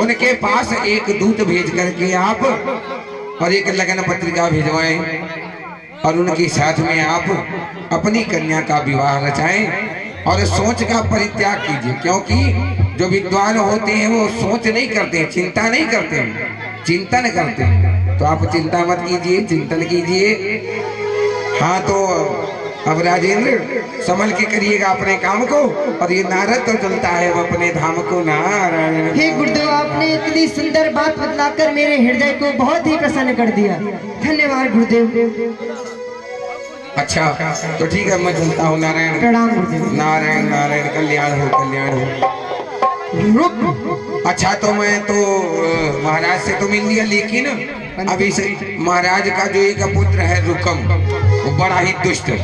उनके पास एक दूत भेज करके आप और एक लगन पत्रिका भिजवाएं और उनके साथ में आप अपनी कन्या का विवाह रचाएं और सोच का परित्याग कीजिए, क्योंकि जो विद्वान होते हैं वो सोच नहीं करते हैं, चिंता नहीं करते हैं, चिंतन करते हैं। तो आप चिंता मत कीजिए, चिंतन कीजिए। हाँ तो अब राजेंद्र संभल के करिएगा अपने काम को, और ये नारद तो चलता है वो अपने धाम को। नारायण। हे गुरुदेव, आपने इतनी सुंदर बात बतलाकर मेरे हृदय को बहुत ही प्रसन्न कर दिया। धन्यवाद गुरुदेव। अच्छा तो ठीक है, मैं चलता हूँ। नारायण। प्रणाम गुरुदेव। नारायण नारायण, कल्याण हो कल्याण हो। अच्छा तो मैं तो महाराज से तो मिल लिया, लेकिन अभी से महाराज का जो एक पुत्र है रुकम, वो बड़ा ही दुष्ट है।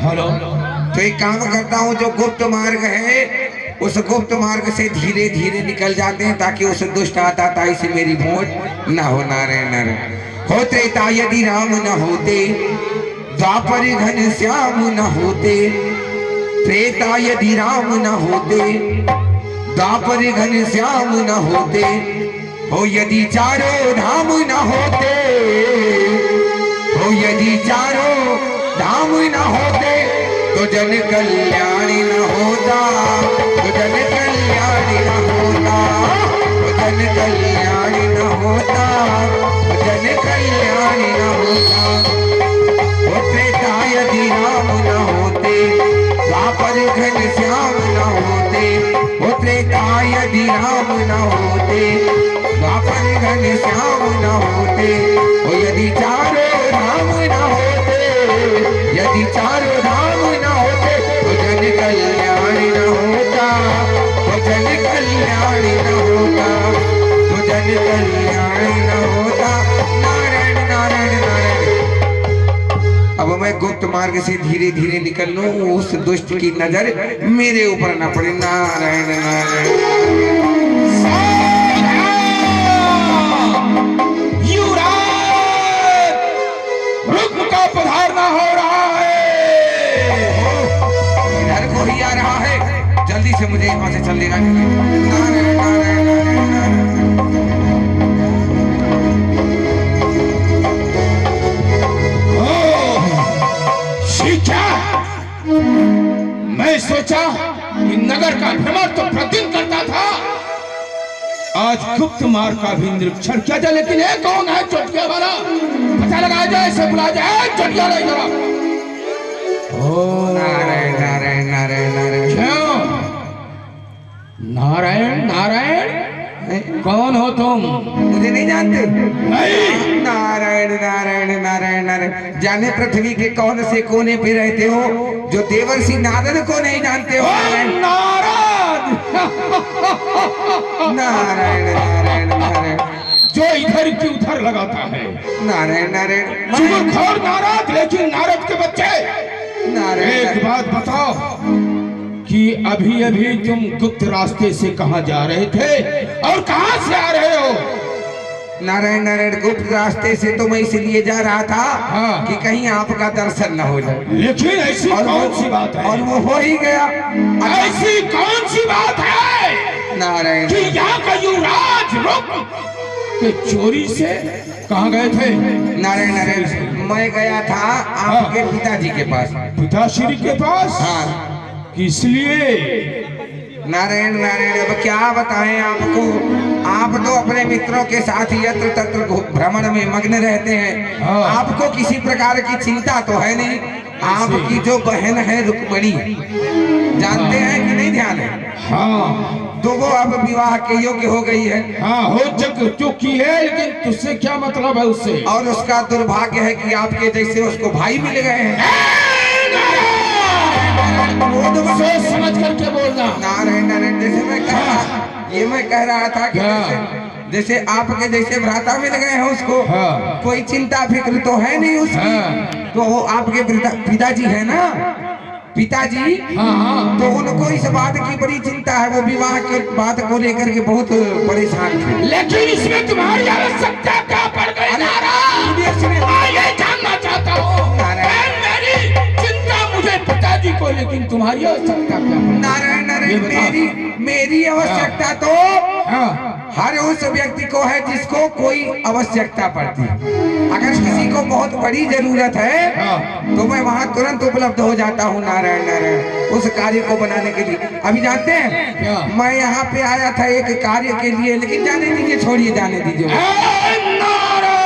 तो एक काम करता हूँ, जो गुप्त मार्ग है उस गुप्त मार्ग से धीरे धीरे निकल जाते हैं, ताकि उस दुष्ट आताताई से मेरी भोट न हो। नारायण नारायण। होते ता यदि राम न होते, द्वापर घन श्याम न होते, त्रेता यदि राम न होते, द्वापर घन श्याम न होते, हो यदि चारों धाम न होते, हो यदि चारों धाम न होते, तो जन कल्याणी न होता, तो जन कल्याणी न होता, तो जन कल्याणी न होता, तो जन कल्याणी न होता। त्रेता यदि राम न होते, द्वापर घन श्याम न होते, हो त्रेता यदि राम न होते, द्वापर घन श्याम न होते, हो यदि चारों धाम न होते, यदि चारों धाम न होते, तो जन कल्याणी न होता, तो जन कल्याणी न होता, तो जन कल्याणी न होता। नारायण नारायण नारायण। अब मैं गुप्त मार्ग से धीरे धीरे निकल लूं, उस दुष्ट की नजर मेरे ऊपर न पड़े। नारायण नारायण। युवराज, रुक्म का पधारना हो रहा है। इधर को ही आ रहा है, जल्दी से मुझे यहाँ से चल लेना चाहिए। नारायण नारायण नारायण नारायण। मैं सोचा कि नगर का भ्रमण तो प्रतिदिन करता था, आज गुप्त मार्ग का भी निरीक्षण किया जाए। लेकिन ये कौन है चोटिया वाला? पता लगाया जाए, इसे बुला जाए। चोटिया नहीं जरा। नारायण नारायण नारायण नारायण। क्यों नारायण नारायण? कौन हो तुम? मुझे नहीं जानते? नहीं। नारायण नारायण नारायण नारायण। जाने पृथ्वी के कौन से कोने पे रहते हो, जो देवर्षि नारद को नहीं जानते हो? नारायण नारायण नारायण नारायण। जो इधर की उधर लगाता है। नारायण नारायण। चुगलखोर नारद, लेकिन नारद के बच्चे। नारायण। एक बात बताओ कि अभी अभी तुम गुप्त रास्ते से कहां जा रहे थे और कहां से आ रहे हो? नारायण नारायण। गुप्त रास्ते से तो मैं इसलिए जा रहा था कि कहीं आपका दर्शन न हो जाए। लेकिन ऐसी कौन सी बात है? और वो हो ही गया। ऐसी कौन सी बात है नारायण कि यहाँ का युवराज रुक के चोरी से कहाँ गए थे? नारायण नारायण। मैं गया था आपके पिताजी के पास। पिताश्री के पास? हाँ। इसलिए नारायण नारायण। अब क्या बताएं आपको, आप तो अपने मित्रों के साथ यत्र तत्र भ्रमण में मग्न रहते हैं। आपको किसी प्रकार की चिंता तो है नहीं। आपकी जो बहन है रुक्मणी, जानते हैं कि नहीं? ध्यान है? हाँ। तो वो अब विवाह के योग्य हो गई है। हाँ, हो चुकी है, लेकिन तुझसे क्या मतलब है उससे? और उसका दुर्भाग्य है कि आपके जैसे उसको भाई मिल गए हैं। सोच समझ करके बोलना। नारायण नारायण। जैसे मैं कह रहा, ये मैं कह रहा था कि जैसे आपके जैसे भ्राता मिल गए हैं उसको। कोई चिंता फिक्र तो है नहीं उसकी। तो वो आपके पिताजी है ना, पिताजी। तो उनको इस बात की बड़ी चिंता है, वो विवाह के बात को लेकर के बहुत परेशान थे। लेकिन इसमें तुम्हारी आवश्यकता क्या पड़ गई? ये जानना चाहता हूँ। मेरी चिंता मुझे पिताजी को लेकिन तुम्हारी आवश्यकता क्या है? नारायण ये नारायण, बता। मेरी आवश्यकता तो हाँ, हर उस व्यक्ति को है जिसको कोई आवश्यकता पड़ती है। अगर किसी को बहुत बड़ी जरूरत है हाँ। तो मैं वहाँ तुरंत उपलब्ध हो जाता हूँ। नारायण नारायण, उस कार्य को बनाने के लिए। अभी जानते हैं क्या? मैं यहाँ पे आया था एक कार्य के लिए, लेकिन जाने दीजिए, छोड़िए, जाने दीजिए। ए, नारायण!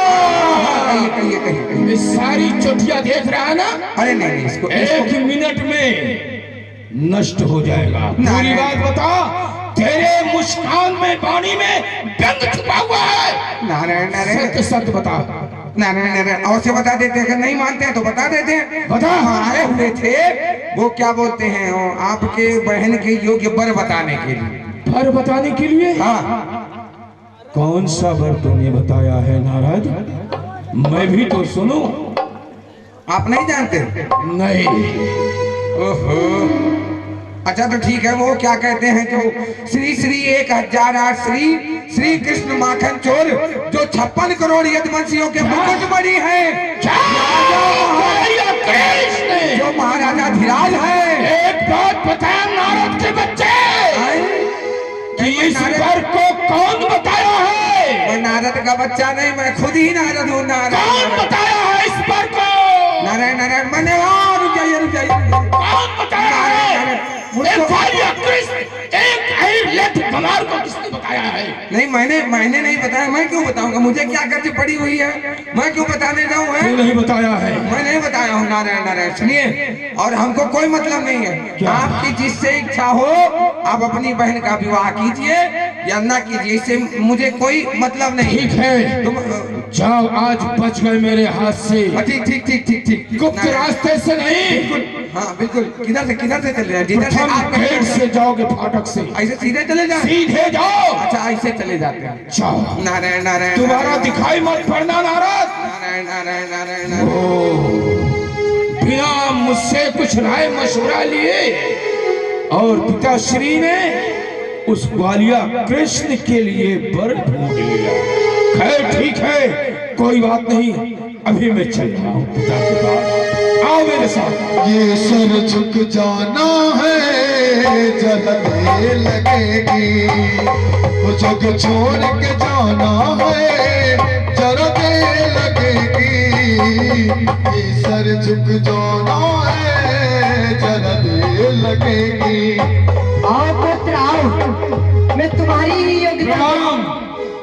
कहिए कहिए कहिए कहिए। ये सारी चोटिया देख रहा है ना? अरे नहीं नहीं, इसको एक मिनट में नष्ट हो जाएगा। पूरी बात बता। तेरे मुस्कान में, वाणी में व्यंग छुपा हुआ है। नारायण नारायण, सत्य सत्य बता। नारायण नारायण, और से बता देते हैं, अगर नहीं मानते हैं तो बता देते हैं। बता। हम आए हुए थे, वो क्या बोलते हैं, वो आपके बहन के योग्य वर बताने के लिए। पर बताने के लिए? हाँ, कौन सा वर तूने बताया है नारद? मैं भी तो सुनूं। आप नहीं जानते? नहीं। ओहो, अच्छा तो ठीक है। वो क्या कहते हैं, जो श्री श्री 1008 श्री श्री कृष्ण माखन चोर, जो 56 करोड़ यदुवंशियों के मुकुट मणि है, कृष्ण! जो महाराजा धीराज है। एक बात बता नारद के बच्चे, कि इस नारद- वर को कौन बताया है? मैं नारद का बच्चा नहीं, मैं खुद ही नारद हूँ। कौन नारायण बताया है इस वर को? नारायण नारायण, मैंने रुक जाइए रुक जाइए। कौन बताया है? नारायण, एक भार्या कृष्ण, एक अहिलेट कुमार को किसने बताया है? नहीं, मैंने नहीं बताया। मैं क्यों बताऊंगा? मुझे क्या कर्ज पड़ी हुई है, मैं क्यों बताने जाऊँ? तू नहीं बताया है। मैं नहीं बताया हूँ। नारायण नारायण, सुनिए, और हमको कोई मतलब नहीं है। क्या? आपकी जिससे इच्छा हो आप अपनी बहन का विवाह कीजिए या ना कीजिए, इससे मुझे कोई मतलब नहीं। ठीक है, तुम जाओ, आज बच गए मेरे हाथ से। ठीक ठीक ठीक ठीक ठीक। गुप्त रास्ते से नहीं, हाँ बिल्कुल। किधर से चले जाए? जिधर से प्रथम आप गेट से जाओगे, फाटक से। ऐसे सीधे चले जाए? सीधे जाओ। अच्छा, ऐसे चले जाते हैं। जाओ, नारायण नारायण, दोबारा नारायण, दिखाई मत पड़ना नारद। नारायण नारायण नारायण नारायण। ओ, बिना मुझसे कुछ राय मशवरा लिए और पिताश्री ने उस ग्वालिया कृष्ण के लिए वर ढूंढ लिया। खैर ठीक है, कोई बात नहीं, अभी मैं चल रहा हूँ पिता के पास। आओ मेरे साथ। ये सर झुक जाना है, जलने लगेगी। वो जग छोड़ के जाना है, जलने लगेगी। ये सर झुक जाना है, जलने लगेगी। आओ पुत्र आओ, मैं तुम्हारी ही योग्यता, प्रणाम।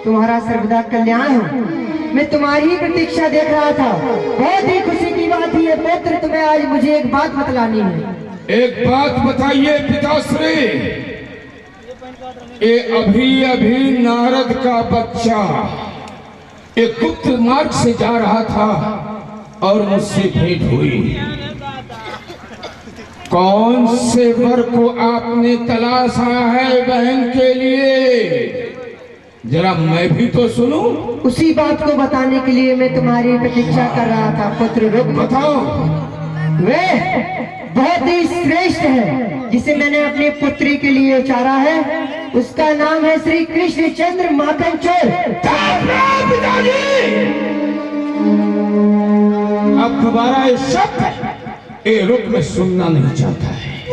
तुम्हारा सर्वदा कल्याण हो। मैं तुम्हारी ही प्रतीक्षा देख रहा था। बहुत ही खुशी की बात है पुत्र, तुम्हें आज मुझे एक बात बतलानी है। एक बात बताइए पिताश्री, ये अभी अभी नारद का बच्चा एक गुप्त मार्ग से जा रहा था और मुझसे भेंट हुई। कौन से वर को आपने तलाशा है बहन के लिए? जरा मैं भी तो सुनूं। उसी बात को बताने के लिए मैं तुम्हारी प्रतीक्षा कर रहा था पुत्र। रुक, बताओ। वे बहुत ही श्रेष्ठ है जिसे मैंने अपनी पुत्री के लिए उचारा है। उसका नाम है श्री कृष्ण चंद्र माखन चोर। पिताजी, अब दोबारा ये शब्द ये रुक में सुनना नहीं चाहता है।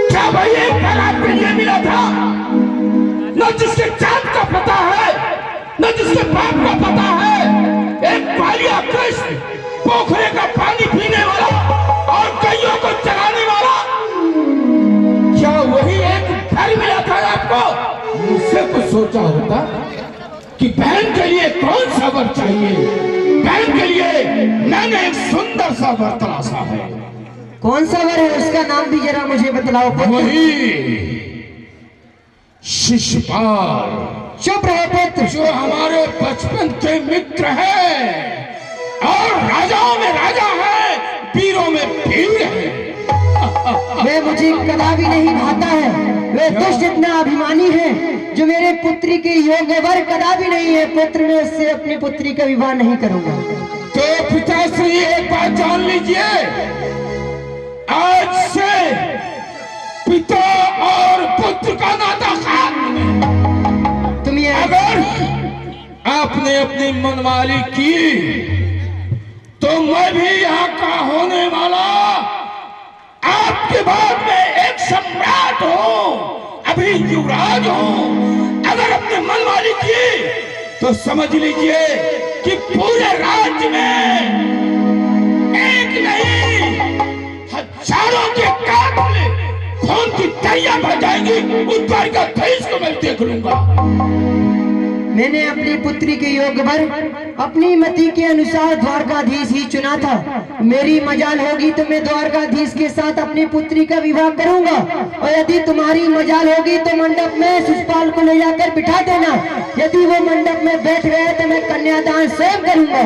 क्या भाई एक बार आपके लिए मिला था? न जिसके चांद का पता है, न जिसके बाप का पता है। एक ग्वालिया कृष्ण, पोखरे का पानी पीने वाला और गैयों को चराने वाला, क्या वही एक घर मिला था आपको? मुझसे कुछ सोचा होता कि बहन के लिए कौन सा वर चाहिए। बहन के लिए मैंने एक सुंदर सा वर तलाशा है। कौन सा वर है? उसका नाम भी जरा मुझे बतलाओ पुत्र। वही शिशुपाल, चुप रहो पुत्र। जो हमारे बचपन के मित्र हैं और राजाओं में राजा है, वीरों में वीर है। वे मुझे कदापि नहीं भाता है। वे दुष्ट इतना अभिमानी है जो मेरे पुत्री के योग्य वर कदापि नहीं है। पुत्र, मैं उससे अपनी पुत्री का विवाह नहीं करूंगा। तो पिताश्री एक बात जान लीजिए, आज से पिता और पुत्र का नाता खत्म है। तुम ये अगर आपने अपनी मनमानी की तो मैं भी यहाँ का होने वाला आपके बाद में एक सम्राट हूं, अभी युवराज हूं। अगर अपने मनमानी की तो समझ लीजिए कि पूरे राज्य में एक नहीं हजारों के कातल खून की दरिया भर जाएंगी। उस बार का तेज को मैं देख लूंगा। मैंने अपनी पुत्री के योग वर अपनी मति के अनुसार द्वारकाधीश ही चुना था। मेरी मजाल होगी तो मैं द्वारकाधीश के साथ अपनी पुत्री का विवाह करूंगा, और यदि तुम्हारी मजाल होगी तो मंडप में शिशुपाल को ले जाकर बिठा देना। यदि वो मंडप में बैठ गए तो मैं कन्यादान स्वयं करूंगा।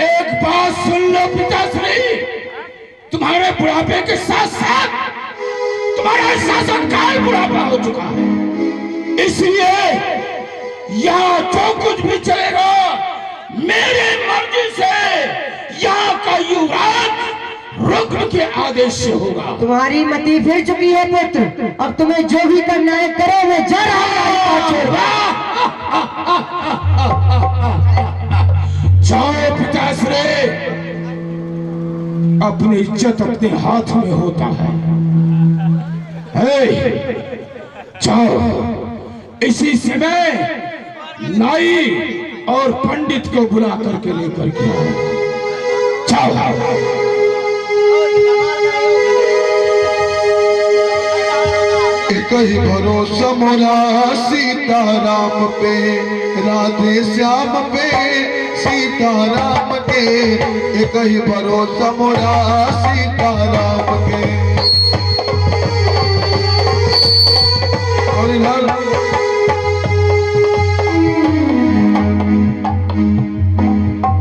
एक बात सुन लो पिताश्री, तुम्हारे बुढ़ापे के साथ साथ तुम्हारा शासन काल बुढ़ापा हो चुका है, इसलिए यहाँ जो कुछ भी चलेगा मेरे मर्जी से। यहाँ का युवराज रुक्म के आदेश से होगा। तुम्हारी मति फिर चुकी है पुत्र, अब तुम्हें जो भी करना है करो। मैं जा रहा हूँ। जाओ पिताश्री, अपनी इज्जत अपने हाथ में होता है। जाओ, इसी समय नाई और पंडित को बुला करके लेकर के आओ। जाओ। एक ही भरोसा मोरा सीताराम पे, राधे श्याम पे सीताराम के। एक ही भरोसा मोरा सीताराम के। और इधर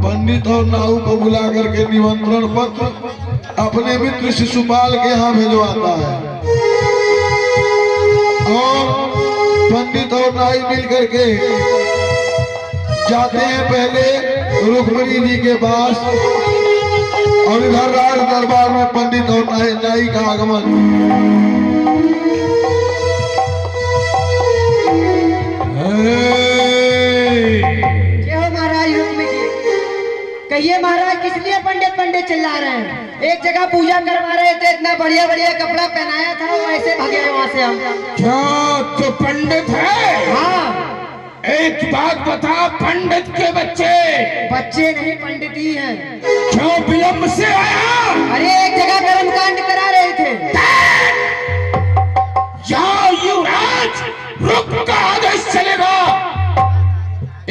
पंडित और नाऊ को बुला करके निमंत्रण पत्र अपने मित्र शिशुपाल के यहाँ भिजवाता है, और पंडित और नाई मिल करके जाते हैं पहले रुक्मिणी जी के पास। और इधर राज दरबार में पंडित और नाई का आगमन। कहिए महाराज, किस लिए पंडित पंडित चिल्ला रहे हैं? एक जगह पूजा करवा रहे थे, इतना बढ़िया बढ़िया कपड़ा पहनाया था, वो ऐसे भागे वहाँ से हम। क्या तो पंडित है? हाँ। एक बात बता, पंडित के बच्चे? बच्चे नहीं, पंडित ही हैं। क्यों विलम्ब से आया? अरे एक जगह कर्मकांड करा रहे थे। यहाँ युवराज रुक्म का आदेश चलेगा।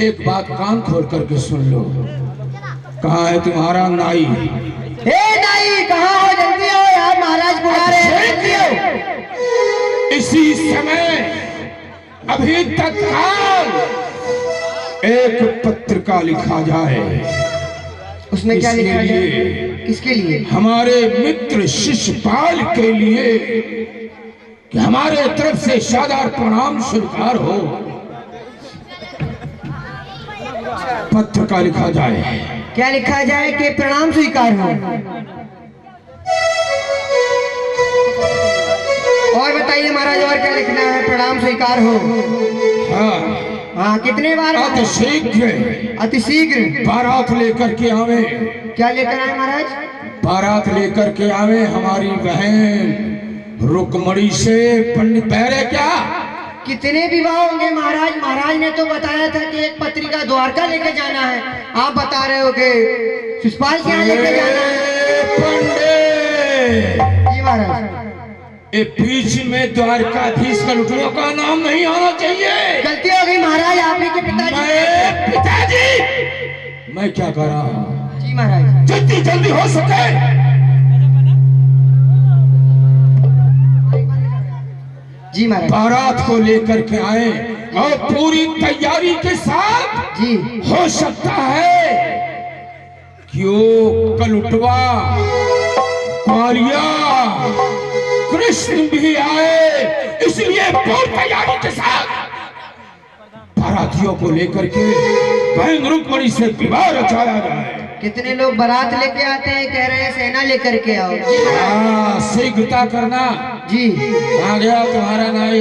एक बात कान खोल करके सुन लो। कहाँ है तुम्हारा नाई? नाई कहाँ हो? जल्दी आओ यार, महाराज बुला रहे हैं, जल्दी आओ। इसी समय अभी तत्काल एक पत्रिका लिखा जाए। उसमें क्या लिखा जाए? किसके लिए? हमारे मित्र शिशुपाल के लिए, कि हमारे तरफ से शादार प्रणाम स्वीकार हो। पत्रिका लिखा जाए। क्या लिखा जाए? कि प्रणाम स्वीकार हो। और बताइए महाराज, और क्या लिखना है? प्रणाम स्वीकार हो। हाँ, कितने बार? अति शीघ्र, अति शीघ्र बारात लेकर के आवे। क्या लेकर आए महाराज? बारात लेकर के आवे हमारी बहन रुक्मणी से। पंडित बहरे क्या? कितने विवाह होंगे महाराज? महाराज ने तो बताया था कि एक पत्रिका द्वारका लेके जाना है, आप बता रहे हो कि शिशुपाल के यहाँ लेके जाना है। पंडित जी महाराज। ये बीच में द्वारकाधीश का लुटियों का नाम नहीं आना चाहिए। गलती हो गई महाराज, आप ही के पिताजी। पिताजी, मैं क्या कर रहा हूँ? जी महाराज। जितनी जल्दी हो सके जी महाराज। बारात को लेकर के आए और पूरी तैयारी के साथ। जी। हो सकता है कि वो कलुटवा कालिया कृष्ण भी आए, इसलिए पूरी तैयारी के साथ बारातियों को लेकर के बहन रुक्मणी से विवाह रचाया जाए। कितने लोग बारात लेके आते हैं? कह रहे हैं सेना लेकर के आओ। शीघ्रता करना। जी। आ गया तुम्हारा नाई।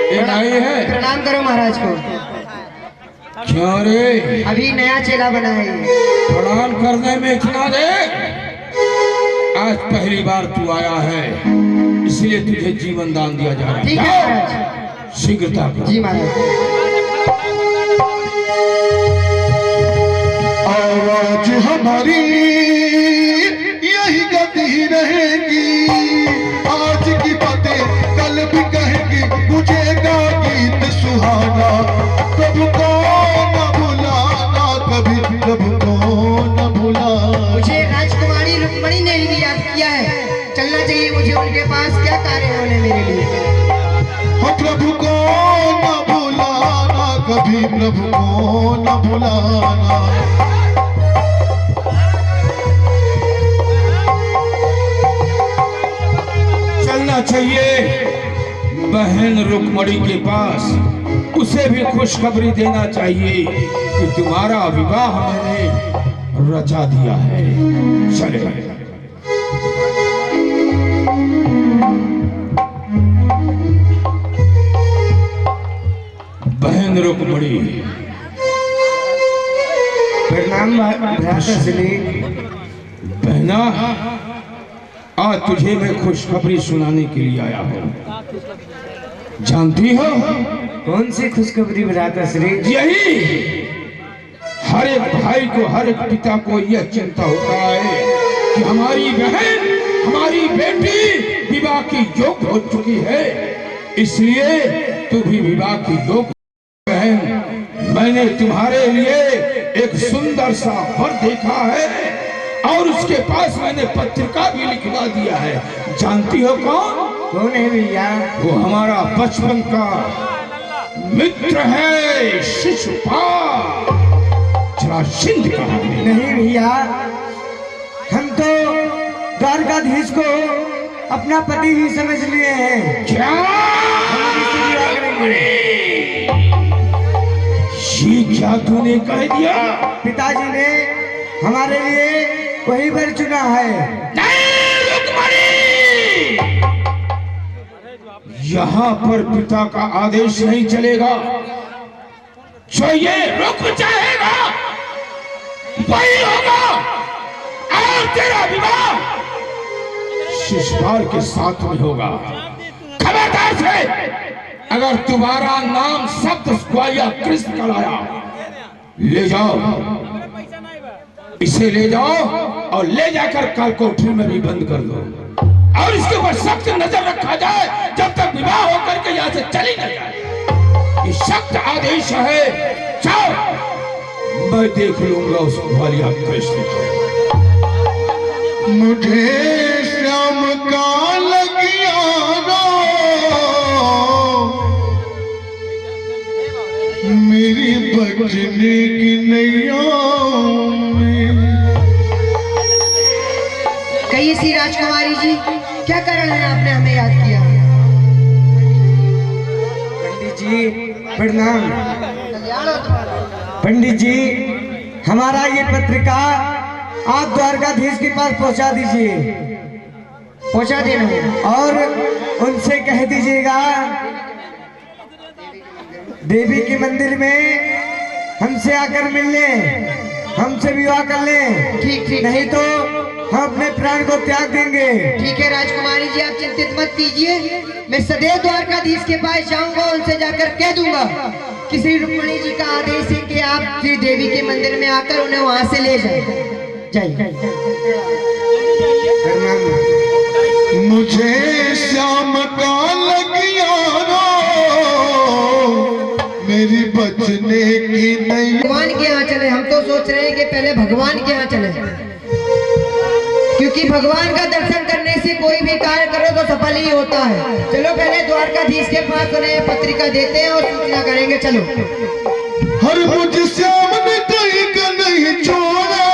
ये नाई है। प्रणाम करो महाराज को। क्यों रे? अभी नया चेला बना है। प्रणाम करने में इतना दे? आज पहली बार तू आया है, इसलिए तुझे जीवन दान दिया जा रहा है। ठीक है जाओ, महाराज। शीघ्रता करो। जी महाराज। आज हमारी यही गति रहेगी, आज की बातें कल भी कहेंगी, गुजेगा गीत सुहाना, प्रभु को न भुलाना, कभी प्रभु को न भुलाना। मुझे राजकुमारी रुक्मणी ने ही याद किया है, चलना चाहिए मुझे उनके पास। क्या कार्य है उन्हें मेरे लिए? हो प्रभु को न भुलाना, कभी प्रभु को न भुलाना। चलना चाहिए बहन रुक्मणी के पास, उसे भी खुशखबरी देना चाहिए कि तुम्हारा विवाह मैंने रचा दिया है। चले। बहन रुक्मणी, प्रणाम भ्राताश्री। बहना, आज तुझे मैं खुशखबरी सुनाने के लिए आया हूँ। जानती हो कौन सी खुशखबरी भ्राताश्री? यही हर एक भाई को, हर एक पिता को यह चिंता होता है कि हमारी बहन, हमारी बेटी विवाह की योग्य हो चुकी है, इसलिए तू भी विवाह की योग्य बहन। मैंने तुम्हारे लिए एक सुंदर सा वर देखा है और उसके पास मैंने पत्रिका भी लिखवा दिया है। जानती हो कौन? कौन है भैया? वो हमारा बचपन का मित्र है, शिशुपाल। जरा सिंध कहा है। नहीं भैया, हम तो द्वारकाधीश को अपना पति ही समझ लिए हैं। क्या? ये क्या तूने कह दिया? पिताजी ने हमारे लिए वही वर चुना है। नहीं रुक्मणी, यहाँ पर पिता का आदेश नहीं चलेगा। जो ये रुक जाएगा वही होगा, और तेरा विवाह शिशुपाल के साथ में होगा। खबरदार से अगर तुम्हारा नाम शब्द ग्वालिया कृष्ण का लाया, ले जाओ, इसे ले जाओ और ले जाकर काल कोठरी में भी बंद कर दो, और इसके ऊपर सख्त नजर रखा जाए जब तक विवाह होकर के यहाँ से चली न जाए। ये सख्त आदेश है। जाओ, मैं देख लूंगा उस ग्वालिया कृष्ण को। मुझे श्याम का लगिया रो, मेरी बचने की नैया में। कहिए श्री राजकुमारी जी, क्या कारण है आपने हमें याद किया? पंडित जी प्रणाम। पंडित जी, हमारा ये पत्रिका आप द्वारकाधीश के पास पहुंचा दीजिए, पहुंचा देना, और उनसे कह दीजिएगा देवी के मंदिर में हमसे आकर मिल ले, हमसे विवाह कर ले। ठीक ठीक, नहीं तो हम अपने प्राण को त्याग देंगे। ठीक है राजकुमारी जी, आप चिंतित मत कीजिए, मैं सदैव द्वारकाधीश के पास जाऊंगा, उनसे जाकर कह दूंगा कि श्री रुक्मणी जी का आदेश है कि आप श्री देवी के मंदिर में आकर उन्हें वहां से ले जाइए। मुझे श्याम का लगिया रो, मेरी बचने की नहीं। भगवान के यहाँ चले। हम तो सोच रहे हैं कि पहले भगवान के यहाँ चले, क्योंकि भगवान का दर्शन करने से कोई भी कार्य करो तो सफल ही होता है। चलो पहले द्वारकाधीश के पास उन्हें पत्रिका देते हैं और सूचना करेंगे। चलो। हर मुझ श्याम ने कहीं का नहीं छोड़ा,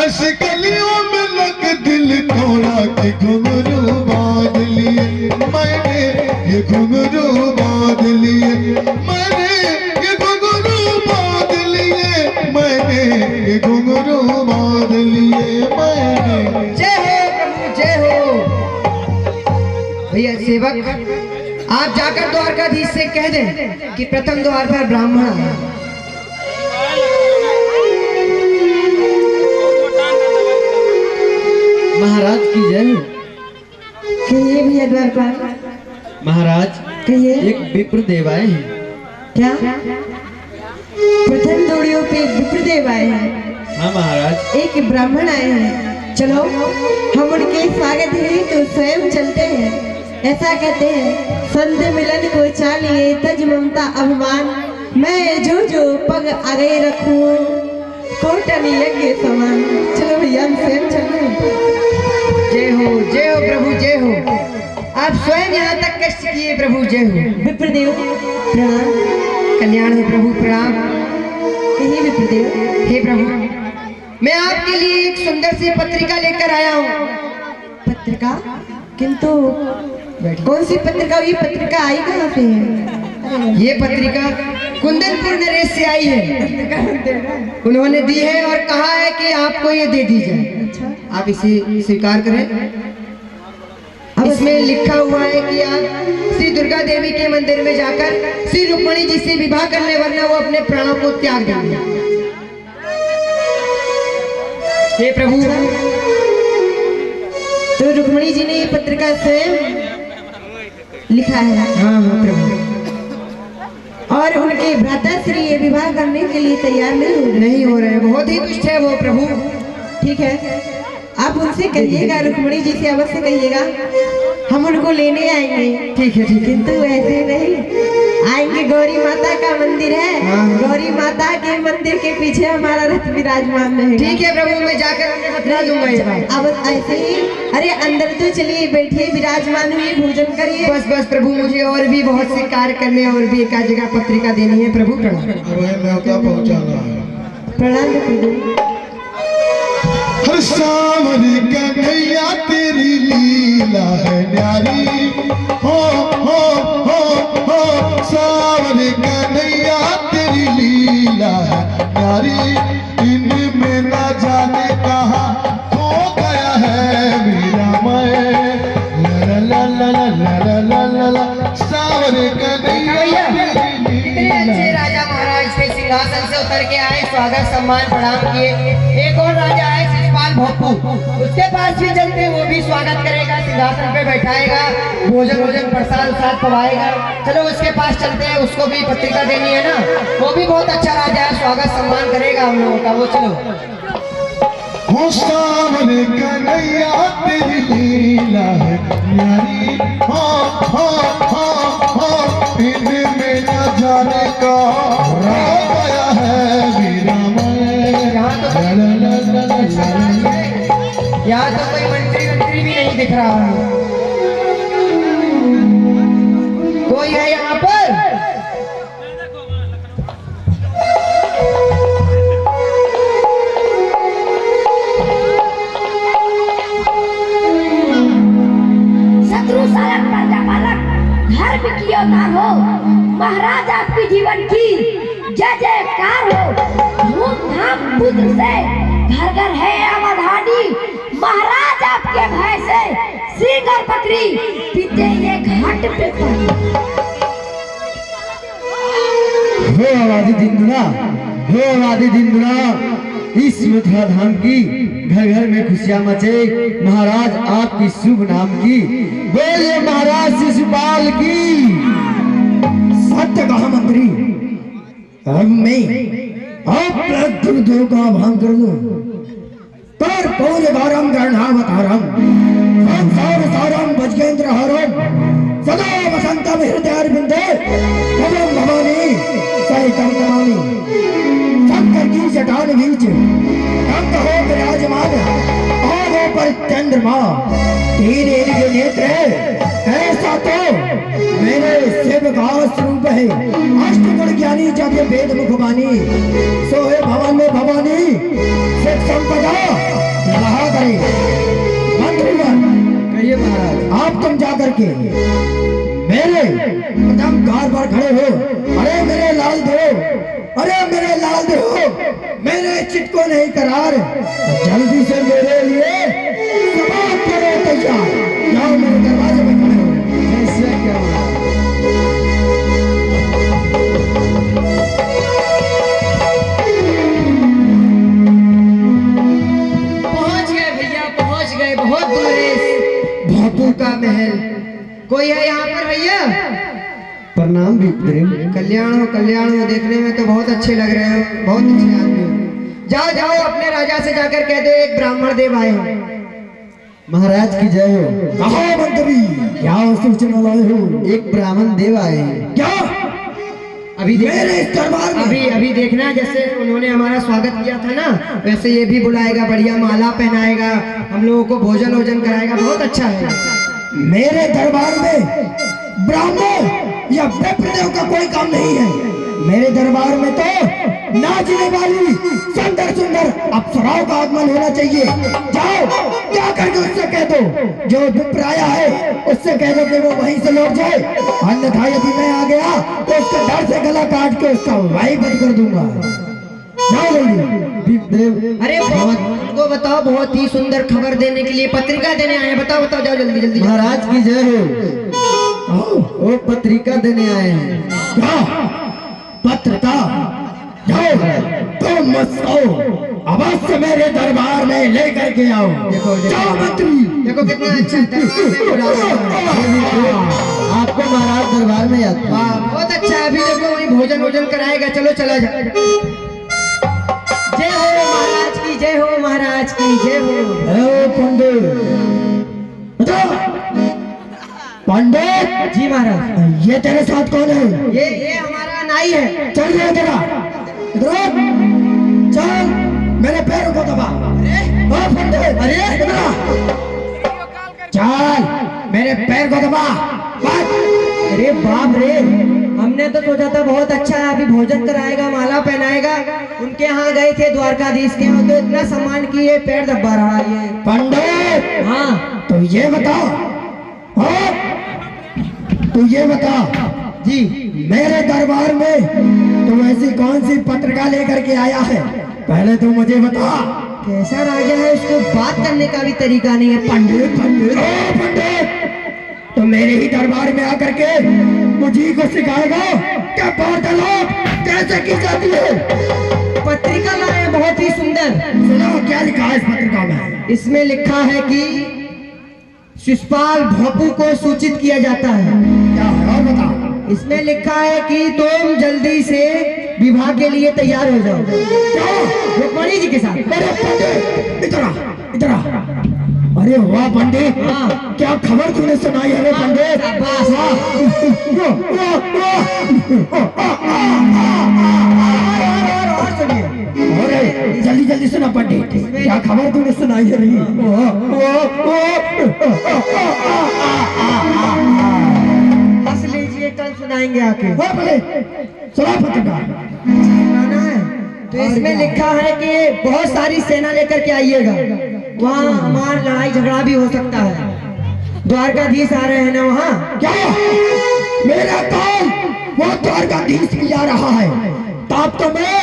ऐसे गलियों में लग दिल तोड़ा कि घुंघरू बांध लिए मैंने, ये घुंघरू बांध लिए मैंने, ये घुंघरू बांध लिए मैंने, ये घुंघरू बांध लिए मैंने। जय हो प्रभु, जय हो। भैया सेवक, आप जाकर द्वारकाधीश से कह दें कि प्रथम द्वार पर ब्राह्मण है। महाराज की जय। कहिए भैया द्वारपाल, महाराज कहिए। एक विप्र देव आए हैं। क्या प्रथम दौड़ियों पे विप्रदेव आए हैं? हाँ महाराज। एक ब्राह्मण आए हैं। चलो हम उनके स्वागत है तो स्वयं चलते हैं। ऐसा कहते हैं, संध मिलन को चालिए तज ममता अभिमान, मैं जो जो पग आगे रखूं कोटन यज्ञ समान। चलो भैया हम स्वयं चल रहे हैं। जय हो प्रभु जय हो। आप स्वयं यहाँ तक कष्ट किए प्रभु, जय हो। विप्रदेव प्रणाम। कल्याण हो प्रभु, प्रणाम। कहिए विप्रदेव। हे प्रभु, मैं आपके लिए एक सुंदर सी पत्रिका लेकर आया हूँ। पत्रिका? किंतु कौन सी पत्रिका? ये पत्रिका आई कहाँ से है? ये पत्रिका कुंदनपुर नरेश से आई है। उन्होंने दी है और कहा है कि आपको ये दे दी जाए। आप इसे स्वीकार करें। इसमें लिखा हुआ है कि आप श्री दुर्गा देवी के मंदिर में जाकर श्री रुक्मणी जी से विवाह कर ले, वरना वो अपने प्राणों को त्याग देंगे। हे प्रभु, तो रुक्मणी जी ने ये पत्रिका स्वयं लिखा है। हाँ हाँ प्रभु। और उनके भ्राताश्री ये विवाह करने के लिए तैयार नहीं हो रहे। बहुत ही दुष्ट है वो प्रभु। ठीक है, आप उनसे कहिएगा, रुक्मणी जी से अवश्य कहिएगा, हम उनको लेने आएंगे। ठीक है किंतु ऐसे नहीं आएंगे। गौरी माता का मंदिर है। हाँ। गौरी माता के मंदिर के पीछे हमारा रथ विराजमान रहेगा। ठीक है प्रभु, मैं जाकर उन्हें बतला दूंगा ये बात। अब ऐसे ही, अरे अंदर तो चलिए, बैठिए, विराजमान हुई, भोजन करिए। बस बस प्रभु, मुझे और भी बहुत से कार्य करने, और भी एक जगह पत्रिका देनी है प्रभु। प्रणाम। न्योता पहुंचाना है। प्रणाम विप्रदेव। हर सावरी कन्हैया तेरी लीला है न्यारी, हो सावरी कन्हैया तेरी लीला है न्यारी, इनमें न जाने कहाँ खो गया है मेरा मैं। ला ला ला ला ला ला ला ला ला सावरी कन्हैया तेरी इतने अच्छे राजा महाराज के सिंहासन से उतर के आए, स्वागत सम्मान प्रणाम किए। एक और राजा आए शिषपाल भोपू, उसके पास भी चलते, वो भी स्वागत करेगा, सिंहासन पे बैठाएगा, भोजन प्रसाद साथ पवाएगा। चलो उसके पास चलते हैं, उसको भी पत्रिका देनी है ना। वो भी बहुत अच्छा राजा है, स्वागत सम्मान करेगा हम लोगों का। वो चलो। हो सावरे कन्हैया तेरी लीला है न्यारी, हो इनमें न जाने का रह गया है मेरा मैं। यहाँ तो कोई मंत्री भी नहीं दिख रहा है। कोई है यहाँ पर? शत्रु सालक प्रजा पालक धर्म की अवतार हो, महाराज आपकी जीवन की जय जयकार हो। धूमधाम पुत्र से घर घर है अवधानी, महाराज आपके भय से सिंह और बकरी पीते ये घाट पे पड़ी। हो आबादी दिन दुना, हो आबादी दिन दुना, इस मथुरा धाम की घर घर में खुशियां मचे, महाराज आपकी शुभ नाम की। बोलिए महाराज शिशुपाल की। सत्य कहा मंत्री, अब मैं आप दुर्दों का भान कर दूं, पर पौरे बारम गणनावतारम संसार सारम भजगेंद्र हरम सदा वसंतम हृदयारविंदे भवम भवानी सहितम नमामि। शंकर की जटान बीच कंक हो विराजमान, आगो पर चंद्रमा तीन इनके नेत्र, ऐसा तो मेरे शिव का स्वरूप है। अष्टगुण ज्ञानी जब ये वेद मुख बानी, सोहे भवन में भवानी शिव संपदा लहा करे। मंत्रीगण कहिए महाराज, आप तुम जाकर के मेरे प्रथम कार पर खड़े हो, अरे मेरे लाल दो, अरे मेरे लाल दो, मेरे चित को नहीं करार, जल्दी से मेरे लिए समाप्त करो तैयार। जाओ मेरे दरवाजे में खड़े हो। जैसे क्या पहुंच गए भैया, पहुंच गए। बहुत कल्याण हो। देखने में तो बहुत अच्छे लग रहे हो, बहुत अच्छे आदमी हो। जाओ जाओ अपने राजा से जाकर कह दो एक ब्राह्मण देव आए हो। महाराज की जय हो। कहा मंत्री, क्या सूचना लाए हो? एक ब्राह्मण देव आए हैं। क्या अभी मेरे इस दरबार में? अभी देखना, जैसे उन्होंने हमारा स्वागत किया था ना, वैसे ये भी बुलाएगा, बढ़िया माला पहनाएगा, हम लोगों को भोजन वोजन कराएगा, बहुत अच्छा है। मेरे दरबार में ब्राह्मण या विप्रदेव का कोई काम नहीं है। मेरे दरबार में तो नाचने वाली सुंदर सुंदर अप्सराओं का आगमन होना चाहिए। जाओ क्या करके उससे कह दो, जो विप्र आया है उससे कह दो कि वो वहीं से लौट जाए, अन्यथा यदि मैं आ गया तो उसके डर से गला काट के उसका वही बंद कर दूंगा। जाओ जल्दी। देव अरे उनको बताओ, बहुत ही सुंदर खबर देने के लिए पत्रिका देने आए हैं। बताओ जाओ जल्दी जल्दी। महाराज की जय हो। वो पत्रिका देने आए हैं। क्या पत्रता? जाओ तुम मत आओ, अवश्य मेरे दरबार में लेकर के आओ। जाओ मंत्री। देखो कितना अच्छा आपको महाराज दरबार में आता है। वाह बहुत अच्छा है। अभी देखो वही भोजन वोजन कराएगा, चलो चला जाए। जय हो महाराज की जय हो, महाराज की जय हो। पंडित जी महाराज। ये तेरे साथ कौन है? ये हमारा नाई है। चल रहा तेरा इधर आ। चल मेरे पैरों को दबा। अरे पंडित, अरे इधर आ। चल मेरे पैर को दबा। अरे बाप रे, हमने तो सोचा था बहुत अच्छा है, अभी भोजन कराएगा, माला पहनाएगा। उनके यहाँ गए थे द्वारकाधीश के, तो इतना सम्मान किए, पैर दबा रहा है ये। पंडित हाँ तो ये बता, तू ये बता जी, मेरे दरबार में तू ऐसी कौन सी पत्रिका लेकर के आया है? पहले तो मुझे बता। कैसा राजा है, उसको बात करने का भी तरीका नहीं है। पंडित पंडित पंडित, तो मेरे ही दरबार में आकर के मुझे को सिखाएगा क्या वार्तालाप कैसे की जाती है? पत्रिका लाए बहुत ही सुंदर। सुनो क्या लिखा है इस पत्रिका में? इसमें लिखा है कि शिषपाल भोपू को सूचित किया जाता है। क्या है और बता। इसमें लिखा है कि तुम जल्दी से विवाह के लिए तैयार हो जाओ रुक्मणी जी के साथ। अरे पंडित इधर आ, इधर आ। अरे वाह पंडित, क्या खबर तूने सुनाई है रे पंडित? और सुनिए, अरे जल्दी जल्दी सुना पंडित, क्या खबर तूने सुनाई है रही? हंस लीजिए, कल सुनाएंगे आके। सुना पत्रकार। सुनाना है तो इसमें लिखा है कि बहुत सारी सेना लेकर के आइएगा, वहाँ मार लड़ाई झगड़ा भी हो सकता है। द्वारकाधीश आ रहे हैं ना वहाँ। क्या मेरा काम वो द्वारकाधीश भी आ रहा है? तब तो मैं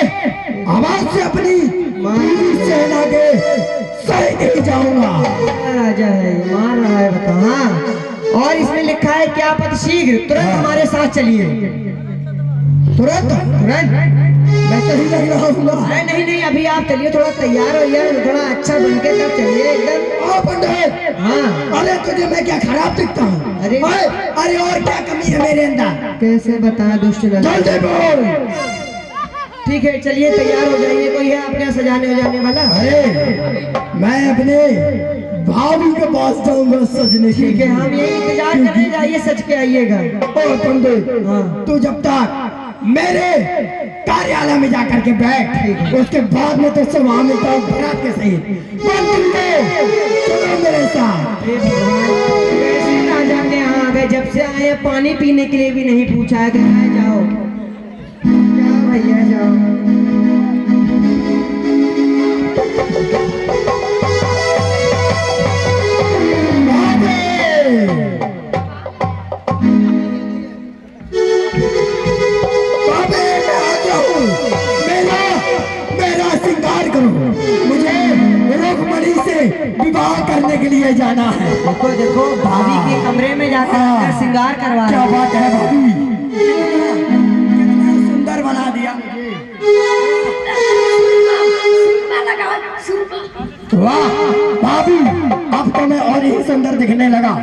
आवाज से अपनी पूरी सेना के सही नहीं जाऊंगा। राजा है, मार रहा है, बता। हाँ, और इसमें लिखा है कि आप अतिशीघ्र तुरंत हमारे साथ चलिए। तुरंत तुरंत मैं सही लग रहा हूँ। अरे नहीं नहीं, अभी आप चलिए, थोड़ा तैयार हो यार, थोड़ा अच्छा बन के तब चलिए एकदम। ओ पंडित, हाँ अरे तुझे मैं क्या खराब दिखता हूँ? अरे अरे और क्या कमी है मेरे अंदर? कैसे बताएं दुष्ट राजा। जल्दी बोल। ठीक है चलिए, तैयार हो जाइए। कोई है आपके यहाँ सजाने वजाने वाला? अरे मैं अपने भाभी के पास जाऊंगा सजने के लिए। ठीक है, हम यही इंतजार कर रहे हैं, जाइए सज के आइएगा। ओ पंडित, हाँ। तू जब तक मेरे कार्यालय में जाकर के बैठ, उसके बाद में तो सब वहां मिलता हूँ बारात के सहित। मंत्री को चलो मेरे साथ। कैसे राजा के यहाँ आ गए? जब से आए पानी पीने के लिए भी नहीं पूछा है। जाओ जाओ भैया जाओ। विवाह करने के लिए जाना है। देखो देखो, भाभी के कमरे में जाकर श्रृंगार करवा रहे क्या हैं। बात है भाभी, कितना सुंदर बना दिया मुझे। वाह भाभी, अब तो मैं और ही सुंदर दिखने लगा।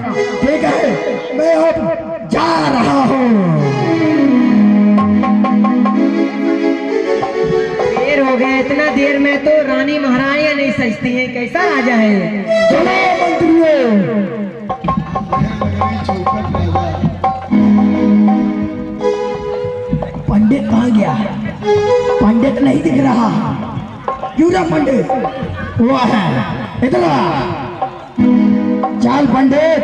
ठीक है, मैं अब जा रहा हूँ। इतना देर में तो रानी महारानियां नहीं सजती हैं, कैसा राजा है ये? चलो मंत्रियों। पंडित कहाँ गया? पंडित नहीं दिख रहा। क्यों ना पंडित? वो है इधर आ। चल पंडित,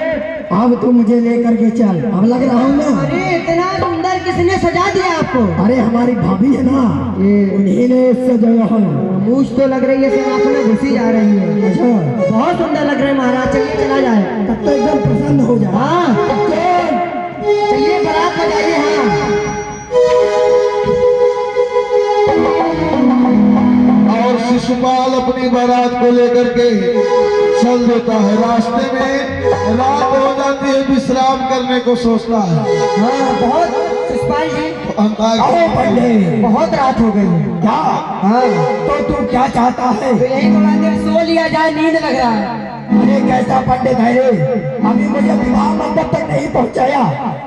अब तू मुझे लेकर के चल। अब लग रहा हूँ ना। अरे इतना सुंदर किसने सजा दिया आपको? अरे हमारी भाभी है ना, उन्हीं ने सजाया है। मूछ तो लग रही है, सिर्फ आंखों में घुसी जा रही है। अच्छा, बहुत सुंदर लग रहे हैं महाराज, चलिए चला जाए। तब तो एकदम प्रसन्न हो जा। हाँ चलिए बारात बजाइए। हाँ और शिशुपाल अपनी बारात को लेकर के चल देता है। रास्ते में रात हो जाती है, विश्राम करने को सोचता है। हाँ बहुत शिशुपाल जी, अरे पंडित, बहुत रात हो गई है। क्या? हाँ तो तू क्या चाहता है? तो यही थोड़ा देर सो लिया जाए, नींद लग रहा है। अरे कैसा पंडित है रे, अभी मुझे विवाह मंडप तक नहीं पहुंचाया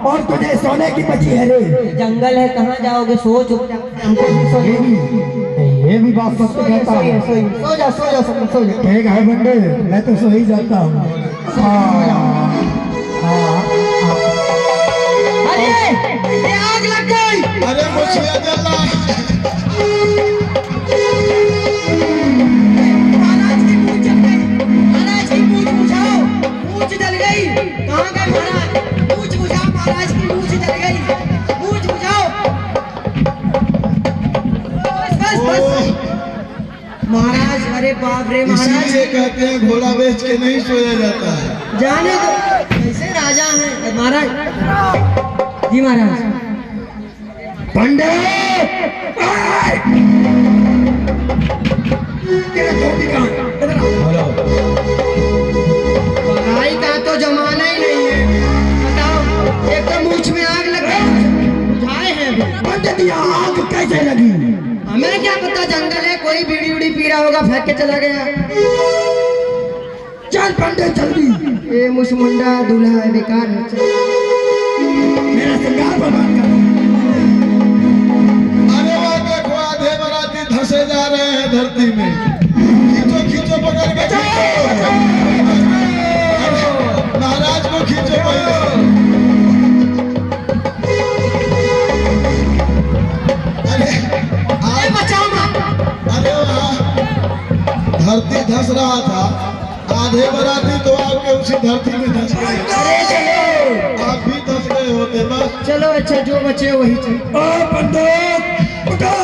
और तुझे सोने की बची है रे। जंगल है, कहाँ जाओगे? सो चुपचाप, हमको भी सो ये भी बात सच कहता है। सो जा सो जा सो जा। ठीक है पंडित, मैं तो सो ही जाता हूँ। अरे ये आग लग गई। अरे मुझे जल रहा है। महाराज की मूंछ जल गई। महाराज की मूंछ बुझाओ, मूंछ जल गई। कहाँ गए महाराज? मूंछ बुझाओ, महाराज की मूंछ जल गई। मूंछ बुझाओ। बस बस बस महाराज, अरे बाप रे महाराज, इसीलिए कहते हैं घोड़ा बेच के नहीं सोया जाता है। जाने दो, कैसे राजा हैं महाराज। जी महाराज। पंडित, तेरा धोती कहाँ? इधर आओ। पढ़ाई का तो जमाना ही नहीं है। बताओ, एक तो मूछ में आग लग गई, बुझाए हैं अभी। पंडित, यहाँ आग कैसे लगी? हमें क्या पता, जंगल है, कोई बीड़ी उड़ी पी रहा होगा, फेंक के चला गया। चल पंडित जल्दी। ये मुछ मुंडा दूल्हा है, बेकार है। चल। मेरा श्रृंगार बर्बाद कर। अरे वाह, देखो आधे बराती धंसे जा रहे हैं धरती में। खींचो खींचो पकड़ के खींचो। महाराज को खींचो पहले। अरे बचाओ मत। अरे वाह, धरती धंस रहा था, आधे बराती तो आपके उसी धरती में धंस गए। अरे चलो, आप भी धंस गए होते बस। चलो अच्छा, जो बचे वही चलो। ओ पंडित, उठो।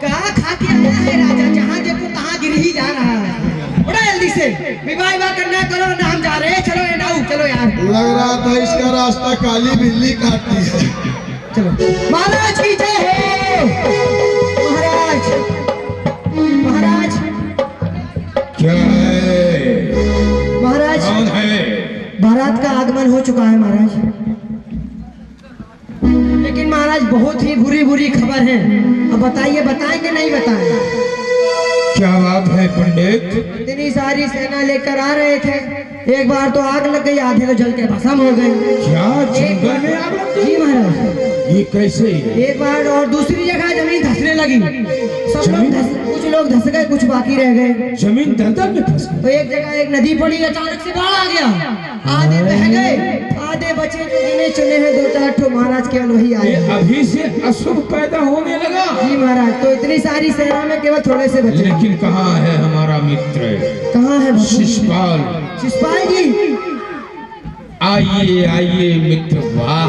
कहाँ खा के आया है राजा? जहाँ देखो तहाँ गिर ही जा रहा है। बड़ा जल्दी से विवाह करना करो ना, हम जा रहे हैं। चलो ये नाऊ, चलो यार। लग रहा था इसका रास्ता काली बिल्ली काटती है। चलो। महाराज की जय हो। महाराज, महाराज, क्या है? महाराज, कौन है? बारात का आगमन हो चुका है महाराज। लेकिन महाराज बहुत ही बुरी बुरी खबर है। अब बताइए, बताएं कि नहीं बताएं? क्या बात है पंडित? इतनी सारी सेना लेकर आ रहे थे, एक बार तो आग लग गई, आधे तो जल के भस्म हो गए। क्या जंगल में आग लग गई? जी महाराज। ये कैसे? एक बार और दूसरी जगह जमीन धंसने लगी। सब लोग जमीन? कुछ लोग धंस गए, कुछ बाकी रह गए। जमीन दलदल में फंस गई। तो एक जगह एक नदी पड़ी, अचानक से बाढ़ आ गया, आधे बह गए, आधे बचे जो गिने चुने हैं 2-4 ठो महाराज केवल वही आए। ये अभी से अशुभ पैदा होने लगा। जी महाराज, तो इतनी सारी सेना में केवल थोड़े से बचे। लेकिन कहाँ है हमारा मित्र कहाँ है बाबू? शिशुपाल? शिशुपाल जी, आइए आइए मित्र, वाह।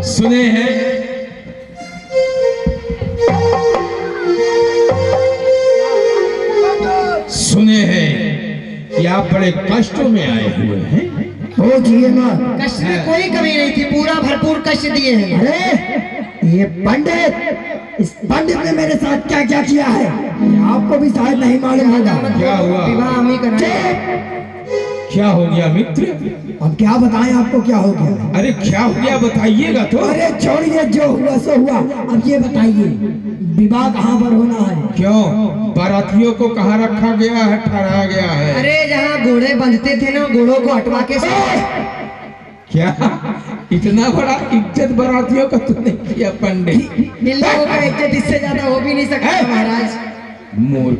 सुने हैं सुने हैं कि आप बड़े कष्टों में आए हुए हैं। हो जिए ना। कष्ट में कोई कमी नहीं थी, पूरा भरपूर कष्ट दिए हैं। अरे ये पंडित, इस पंडित ने मेरे साथ क्या क्या किया है, ये आपको भी शायद नहीं मालूम होगा। क्या हुआ? विवाह हम ही कराएंगे। क्या हो गया मित्र? अब क्या बताएं आपको क्या हो गया? अरे क्या हो गया बताइएगा तो। अरे छोड़िए, जो हुआ सो हुआ। अब ये बताइए, विवाह कहाँ पर होना है? क्यों, बारातियों को कहाँ रखा गया है, ठहराया गया है? अरे जहाँ घोड़े बंधते थे ना, घोड़ों को हटवा के क्या इतना बड़ा इज्जत बारातियों का तूने किया पंडित। इन लोगों का इज्जत इससे ज्यादा हो भी नहीं सकता महाराज। मोर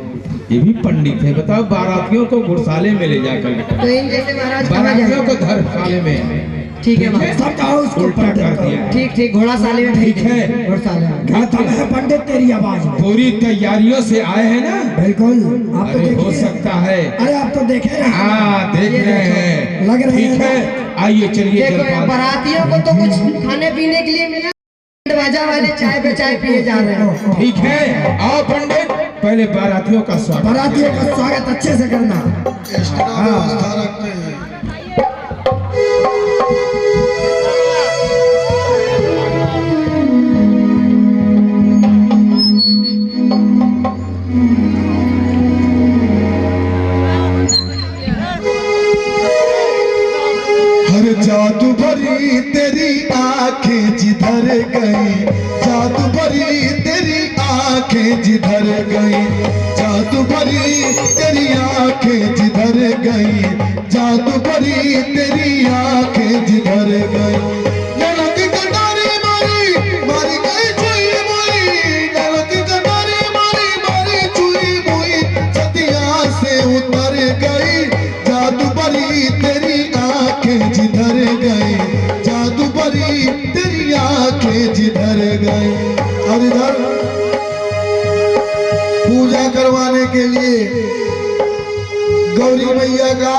ये भी पंडित है, बताओ बारातियों को घुड़साले में ले जाकर तो इन जैसे महाराज कहाँ बारातियों जाएंगे? को धर्मशाले में ठीक है महाराज, समझाओ उसको उल्टा कर दिया। ठीक ठीक, घोड़ा साले में ठीक भेज है। देंगे, घोड़साले में। गाता है पंडित तेरी आवाज में। पूरी तैयारियों से आए हैं ना? बिल्कुल, आप तो अरे हो देखिए। सकता है। अरे आप तो देखे रहे हैं। हाँ देख ये रहे देखो, हैं, लग रहे ठीक हैं है। आइए चलिए देखो जलपान। बारातियों को तो कुछ खाने पीने के लिए मिला, बाजा वाले चाय पे चाय पिए जा रहे हैं। ठीक है, आओ पंडित, पहले बारातियों का स्वागत। बारातियों का स्वागत अच्छे से करना। एक्स्ट्रा व्यवस्था रखते हैं। हर जादू भरी तेरी आंखें जिधर गई, जादू भरी तेरी आंखें जिधर गई, जादू भरी तेरी आंखें जिधर गई, जादू भरी तेरी आंखें जिधर गई। नैनों की कटारी मारी मारी गई चुई मुई, नैनों की कटारी मारी मारी चुई मुई, छतिया से उतर गई, जादू भरी तेरी आंखें जिधर गई, जादू भरी तेरी आंखें जिधर गई। और इधर पूजा करवाने के लिए गौरी मैया का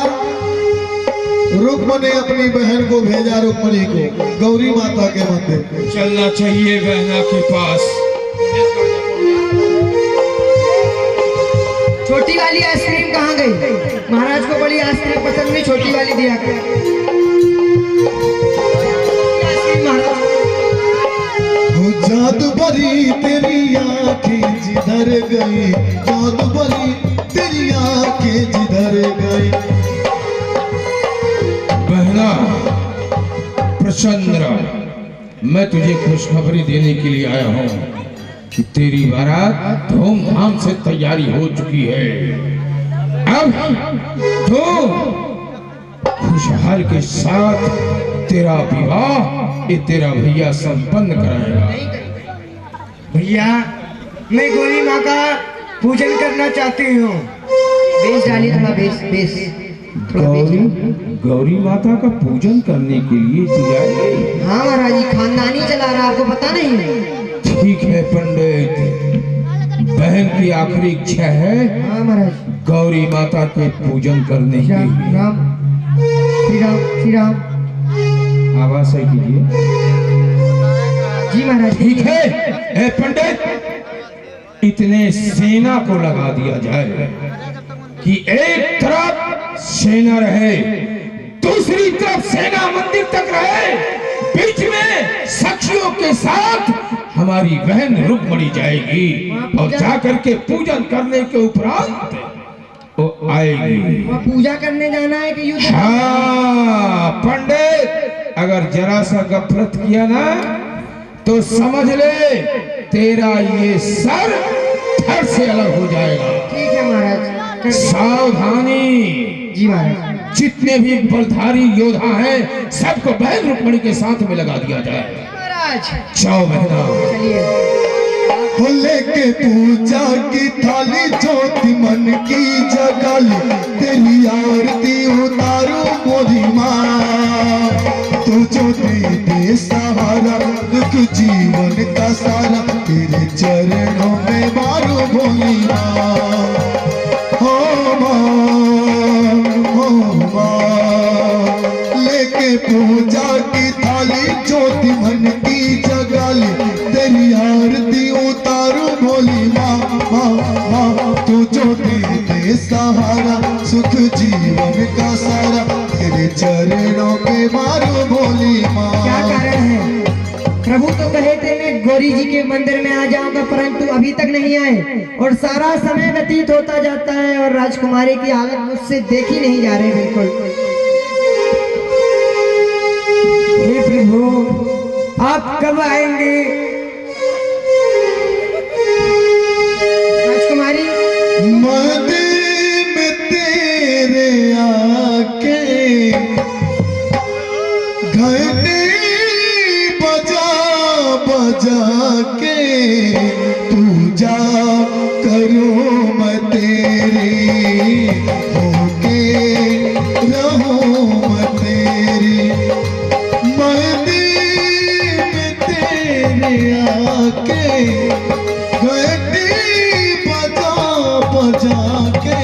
रुक्म ने अपनी बहन को भेजा, रुक्मणी को गौरी माता के मंदिर। चलना चाहिए बहना के पास। छोटी वाली आइसक्रीम कहाँ गई? महाराज को बड़ी आइसक्रीम पसंद नहीं, छोटी वाली दिया कर। आइसक्रीम महाराज, हो जादू भरी तेरी आंखें जिधर गई, जादू भरी तेरी आंखें जिधर गई। बहना प्रचंद्र, मैं तुझे खुशखबरी देने के लिए आया हूँ कि तेरी बारात धूमधाम से तैयारी हो चुकी है। अब तो खुशहाल के साथ तेरा विवाह ये तेरा भैया संपन्न कराएगा। भैया मैं गौरी माँ का पूजन करना चाहती हूँ। बेस डाली थोड़ा, बेस बेस थोड़ा बेस गौरी डाली। गौरी माता का पूजन करने के लिए तू जाएगी? हाँ महाराज जी, खानदानी चला रहा, आपको पता नहीं? ठीक है पंडित, बहन की आखिरी इच्छा है हाँ महाराज। गौरी माता के पूजन करने श्री की। राम राम, श्री राम श्री राम। आवाज सही कीजिए। जी महाराज। ठीक है ए पंडित, इतने सेना को लगा दिया जाए कि एक तरफ सेना रहे, दूसरी तरफ सेना मंदिर तक रहे, बीच में सखियों के साथ हमारी बहन रुक्मणी जाएगी और जाकर के पूजन करने के उपरांत वो आएगी। वहाँ पूजा करने जाना है कि युद्ध? हाँ पंडित, अगर जरा सा गफलत किया ना तो समझ ले तेरा ये सर धड़ से अलग हो जाएगा। ठीक है महाराज, कर- सावधानी। जी महाराज। जितने भी बलधारी योद्धा हैं सबको बहन रुक्मणी के साथ में लगा दिया जाए। महाराज जाओ बहना। चलिए। हो लेके पूजा की थाली, ज्योति मन की जगाली, तेरी आरती उतारू मोरी माँ, तू जो दे सहारा दुख जीवन का सारा, तेरे चरणों में मारू भोली माँ। हो माँ लेके पूजा की थाली, ज्योति मन की जगाली, तेरी आरती उतारू भोली माँ, माँ माँ, तू जो दे सहारा सुख जीवन का सारा, तेरे चरणों के मारू भोली माँ। क्या कारण है? प्रभु तो कहे थे मैं गौरी जी के मंदिर में आ जाऊंगा, परंतु अभी तक नहीं आए और सारा समय व्यतीत होता जाता है और राजकुमारी की हालत मुझसे देखी नहीं जा रही। बिल्कुल हे प्रभु, आप कब आएंगे? राजकुमारी, मंदिर में तेरे आके घंटे आके घंटी बजा बजा के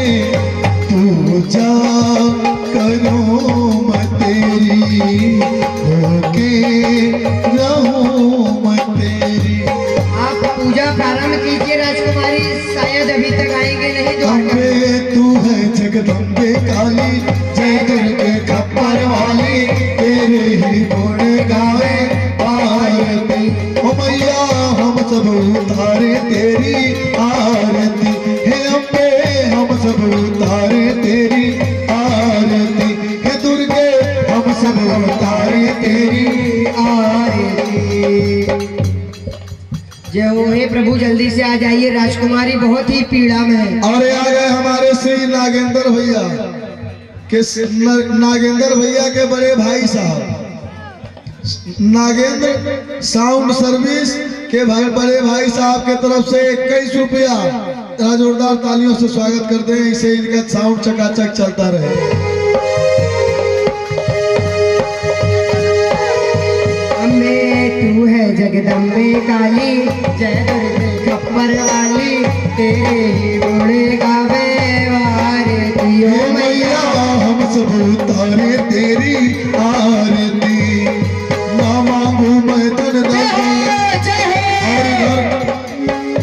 पूजा करूं मैं तेरी, होके रहूं मैं तेरी। आप पूजा प्रारंभ कीजिए राजकुमारी, शायद अभी तक आएंगे नहीं द्वारका। अम्बे तू है जगदम्बे काली, जय दुर्गे खप्पर वाली, तेरे ही गुण गावे आरती। ओ मैया हम सब उतारे तेरी आरती, हे अम्बे हम सब उतारे तेरी आरती, हे दुर्गे हम सब उतारे तेरी आरती। जय हो। हे प्रभु जल्दी से आ जाइए, राजकुमारी बहुत ही पीड़ा में है। और आ गए हमारे श्री नागेंद्र भैया के नागेंद्र भैया के बड़े भाई साहब, नागेंद्र साउंड सर्विस के बड़े भाई साहब के तरफ से 21 रुपया जोरदार तालियों से स्वागत करते हैं। इसे इनका साउंड चकाचक चलता रहे। अम्बे तू है जगदम्बे काली, जय दुर्गे खप्पर वाली, तेरे ही गुण गावे आरती। हे ओ मैया हम सब उतारे तेरी आरती, ना मांगू मैं धन दौलत जय हो,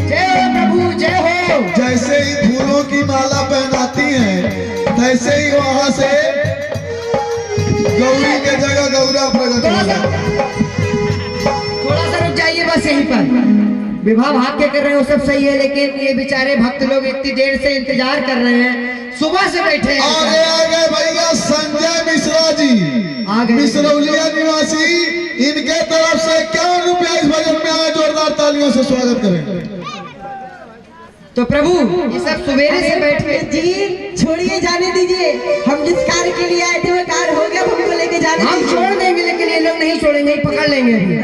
जय हो प्रभु जय हो। जैसे ही फूलों की माला पहनाती हैं, तैसे ही वहां से गौरी के जगह गौरा प्रकट हो जाए। थोड़ा सा रुक जाइए बस यहीं पर। विवाह भाग के कर रहे हो सब सही है, लेकिन ये बेचारे भक्त लोग इतनी देर से इंतजार कर रहे हैं, सुबह से बैठे हैं। आगे आ गए भैया संजय मिश्रा जी, आ गए। मिश्रौलिया निवासी, इनके तरफ से 51 रुपया इस भजन में आए, जोरदार तालियों से स्वागत करें। तो प्रभु ये सब सवेरे से बैठ के जी छोड़िए, जाने दीजिए। हम जिस कार्य के लिए आए थे वो कार्य हो गया, हमको लेके जाने हम दीजिए। छोड़ देंगे, लेकिन ये लोग नहीं छोड़ेंगे, पकड़ लेंगे अभी।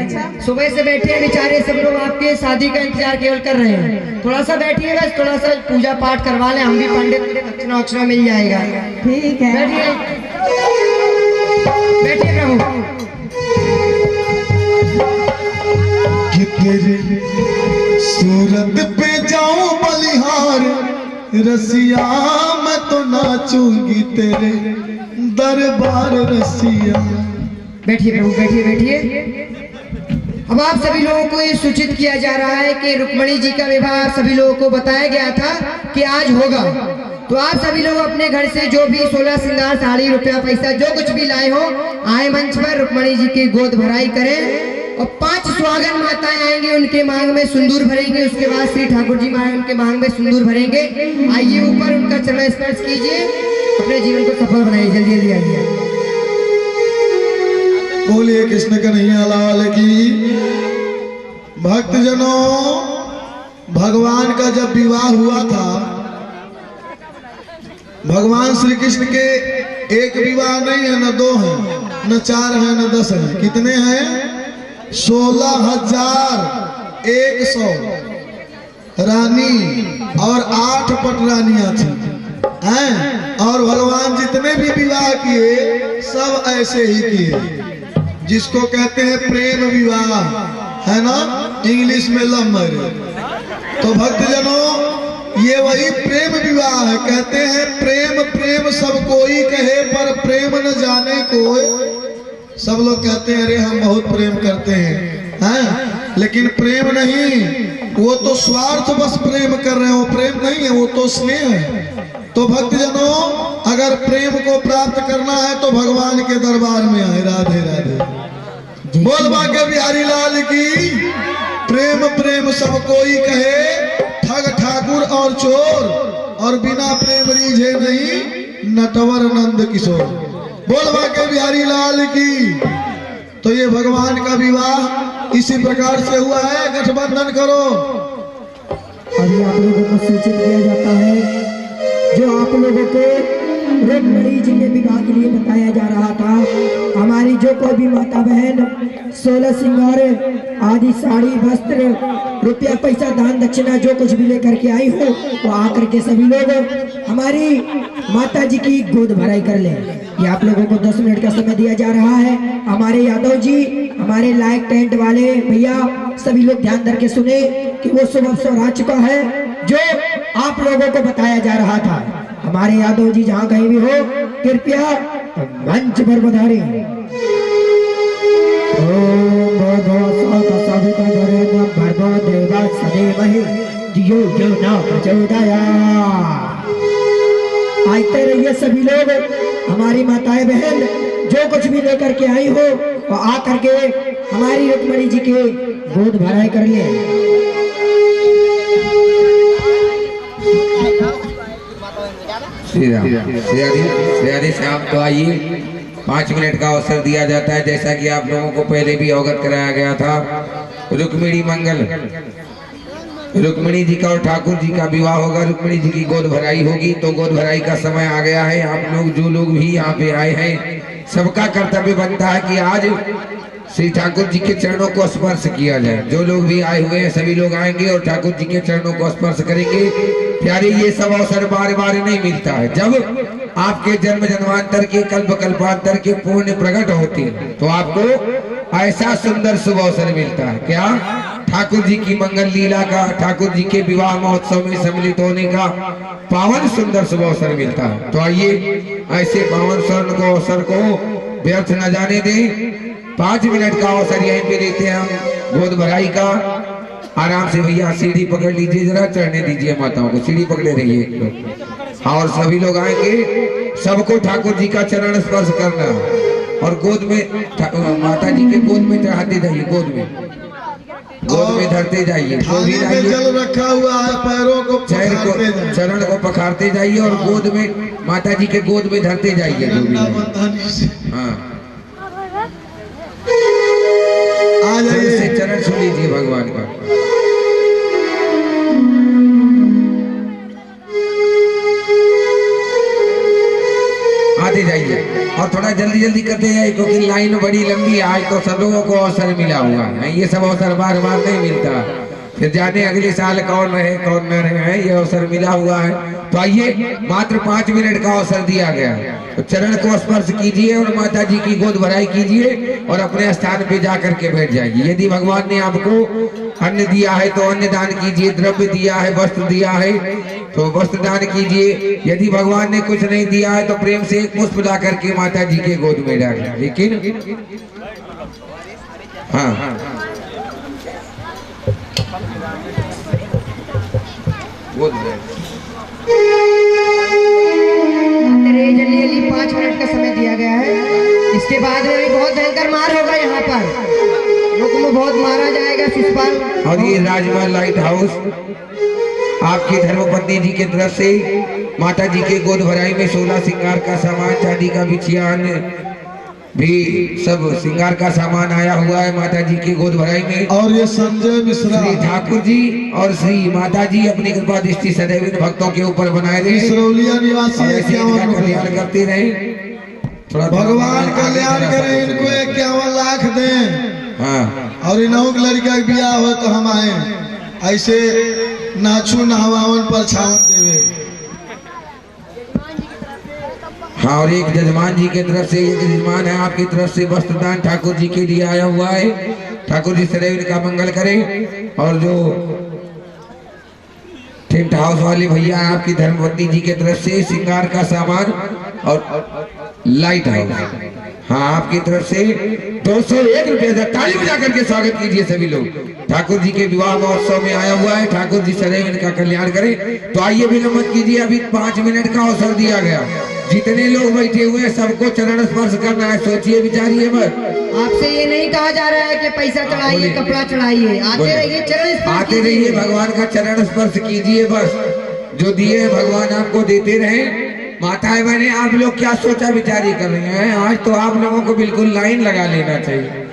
सुबह से बैठे हैं बेचारे सब लोग, आपके शादी का इंतजार केवल कर रहे हैं। थोड़ा सा बैठिए बस, थोड़ा सा पूजा पाठ करवा लें, हम भी पंडित, दक्षिणा वक्षिणा मिल जाएगा। ठीक है, बैठिए बैठिए प्रभु। कि तेरे सूरत पे जाऊं बलिहार, रसिया मैं तो नाचूंगी तेरे दरबार रसिया। बैठिए प्रभु बैठिए बैठिए। अब आप सभी लोगों को ये सूचित किया जा रहा है कि रुक्मणी जी का विवाह आप सभी लोगों को बताया गया था कि आज होगा। तो आप सभी लोग अपने घर से जो भी 16 श्रृंगार, साड़ी, रुपया, पैसा जो कुछ भी लाए हो, आए मंच पर रुक्मणी जी की गोद भराई करें। और 5 सुहागन माताएं आएंगे, उनके मांग में सिंदूर भरेंगे। उसके बाद श्री ठाकुर जी उनके मांग में सिंदूर भरेंगे। आइए ऊपर उनका चरण स्पर्श कीजिए, अपने जीवन को सफल बनाइए। जल्दी जल्दी आइए। बोलिए कृष्ण कन्हैया लाल की। भक्तजनों, भगवान का जब विवाह हुआ था, भगवान श्री कृष्ण के एक विवाह नहीं है, न 2 है, न 4 है, न 10 है। कितने हैं? 16,100 रानी और 8 पटरानियां थी हैं। और भगवान जितने भी विवाह किए सब ऐसे ही किए, जिसको कहते हैं प्रेम विवाह, है ना, इंग्लिश में लव मैरिज। तो भक्तजनों, ये वही प्रेम विवाह है। कहते हैं प्रेम प्रेम सब कोई कहे, पर प्रेम न जाने कोई। सब लोग कहते हैं अरे हम बहुत प्रेम करते हैं, लेकिन प्रेम नहीं, वो तो स्वार्थ बस प्रेम कर रहे हैं, वो प्रेम नहीं है, वो तो स्नेह है। तो भक्तजनों, अगर प्रेम को प्राप्त करना है तो भगवान के दरबार में आए। राधे राधे। बोल बाके बिहारी लाल की। प्रेम प्रेम सब कोई कहे, ठग ठाकुर और चोर, और बिना प्रेम रीझे नहीं नटवर नंद किशोर। बोल बाके बिहारी लाल की। तो ये भगवान का विवाह इसी प्रकार से हुआ है। गठबंधन करो। अभी आप लोगों को सूचित किया जाता है, जो आप लोगों को रुक्मणी जी के विवाह के लिए बताया जा रहा था। हमारी जो कोई भी माता बहन 16 सिंगार आदि साड़ी वस्त्र रुपया पैसा दान दक्षिणा जो कुछ भी लेकर के आई हो वो आकर के सभी लोग हमारी माता जी की गोद भराई कर ले। ये आप लोगों को 10 मिनट का समय दिया जा रहा है। हमारे यादव जी, हमारे लाइक टेंट वाले भैया सभी लोग ध्यान धर के सुने कि वो शुभ अवसर आ चुका है जो आप लोगों को बताया जा रहा था। हमारे यादव जी जहाँ कहीं भी हो कृपया मंच पर पधारे। ओम भर्गो सविता वरेण्यं भर्गो देवस्य धीमहि धियो यो न प्रचोदयात्। आते रहिए सभी लोग, हमारी माताएं बहन जो कुछ भी लेकर के आई हो वो आ करके हमारी रुक्मणी जी के गोद भराई कर ले। श्री श्याम तो आइए, 5 मिनट का अवसर दिया जाता है। जैसा कि आप लोगों को पहले भी अवगत कराया गया था, रुक्मिणी मंगल, रुक्मिणी जी का और ठाकुर जी का विवाह होगा, रुक्मिणी जी की गोद भराई होगी। तो गोद भराई का समय आ गया है। आप लोग जो लोग भी यहाँ पे आए हैं सबका कर्तव्य बनता है कि आज श्री ठाकुर जी के चरणों को स्पर्श किया जाए। जो लोग भी आए हुए हैं सभी लोग आएंगे और ठाकुर जी के चरणों को स्पर्श करेंगे। प्यारे ये सब अवसर बार बार नहीं मिलता है। जब आपके जन्म जन्मांतर के कल्प कल्पांतर के पुण्य प्रकट होते हैं तो आपको ऐसा सुंदर शुभ अवसर मिलता है। क्या? ठाकुर जी की मंगल लीला का, ठाकुर जी के विवाह महोत्सव में सम्मिलित होने का पावन सुंदर शुभ अवसर मिलता है। तो आइए ऐसे पावन स्वर्ण को अवसर को व्यर्थ न जाने दें। 5 मिनट का अवसर यहीं पे लेते हैं हम गोद भराई का। आराम से भैया सीढ़ी पकड़ लीजिए, जरा चढ़ने दीजिए माताओं को, सीढ़ी पकड़े रहिए। और सभी लोग आएंगे, सबको ठाकुर जी का चरण स्पर्श करना और गोद में माता जी के गोद में चढ़ाते जाइए, गोद में धरते जाइए। थाली में जल रखा हुआ है, पैरों को चरण को पखारते जाइए और गोद में माता जी के गोद में धरते जाइए। हाँ, आ जाइए, चरण छू लीजिए भगवान का। आते जाइए और थोड़ा जल्दी जल्दी करते जाइए क्योंकि लाइन बड़ी लंबी है। आज तो सब लोगों को अवसर मिला हुआ है, ये सब अवसर बार बार नहीं मिलता। फिर जाने अगले साल कौन रहे कौन न रहे, ये अवसर मिला हुआ है। तो आइए, मात्र 5 मिनट का अवसर दिया गया है। तो चरण को स्पर्श कीजिए और माता जी की गोद भराई कीजिए और अपने स्थान पे जा करके बैठ जाइए। यदि भगवान ने आपको अन्न दिया है तो अन्न दान कीजिए, द्रव्य दिया है, वस्त्र दिया है तो वस्त्र दान कीजिए। यदि भगवान ने कुछ नहीं दिया है तो प्रेम से एक पुष्प ला करके माता जी के गोद में डालिए। लेकिन हाँ, गोद में जल्दी जल्दी 5 मिनट का समय दिया गया है। इसके बाद में बहुत भयंकर मार होगा यहाँ पर, लोगों में बहुत मारा जाएगा शिषपाल। और ये राजमहल लाइट हाउस आपकी धर्मपत्नी जी की तरफ से माता जी के गोद भराई में 16 श्रृंगार का सामान, चांदी का बिछिया, अन्य भी सब श्रृंगार का सामान आया हुआ है माता जी के गोद भराई में। और ये संजय मिश्रा, श्री ठाकुर जी और श्री माता जी अपनी कृपा दृष्टि सदैव इन भक्तों के ऊपर बनाए रहे, इसरौलिया निवासी और ऐसे इनका कल्याण करते रहे। थोड़ा भगवान कल्याण करे, इनको 51 लाख दें। हाँ, और इन्हों के लड़का के ब्याह हो तो हम आए, ऐसे नाचू नहवावन पर छावन देवे। हाँ, और एक जजमान जी की तरफ से, एक जजमान है आपकी तरफ से वस्त्रदान ठाकुर जी के लिए आया हुआ है। ठाकुर जी सदैव इनका मंगल करें। और जो टेंट हाउस वाले भैया हैं आपकी धर्मपत्नी जी की तरफ से श्रृंगार का सामान और लाइट हाउस, हाँ आपकी तरफ से 201 रुपये। ताली बजा करके स्वागत कीजिए सभी लोग। ठाकुर जी के विवाह महोत्सव में आया हुआ है। ठाकुर जी सदैव इनका कल्याण करें। तो आइए विलंब मत कीजिए, अभी 5 मिनट का अवसर दिया गया। जितने लोग बैठे हुए हैं सबको चरण स्पर्श करना है। सोचिए विचारिए मत। आपसे ये नहीं कहा जा रहा है कि पैसा चढ़ाइए, कपड़ा चढ़ाइए, आते रहिए, चरण स्पर्श आते रहिए, भगवान का चरण स्पर्श कीजिए। बस जो दिए भगवान आपको देते रहे। माताएं बहनें, आप लोग क्या सोचा विचारी कर रहे हैं? आज तो आप लोगों को बिल्कुल लाइन लगा लेना चाहिए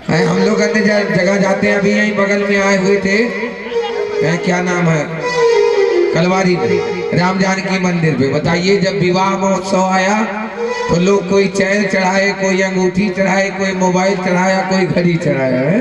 है। हम लोग अन्य जगह जाते हैं, अभी यहीं बगल में आए हुए थे, क्या नाम है, कलवारी राम जानकी मंदिर पे। बताइए जब विवाह महोत्सव आया तो लोग कोई चैन चढ़ाए, कोई अंगूठी चढ़ाए, कोई मोबाइल चढ़ाया, कोई घड़ी चढ़ाया है।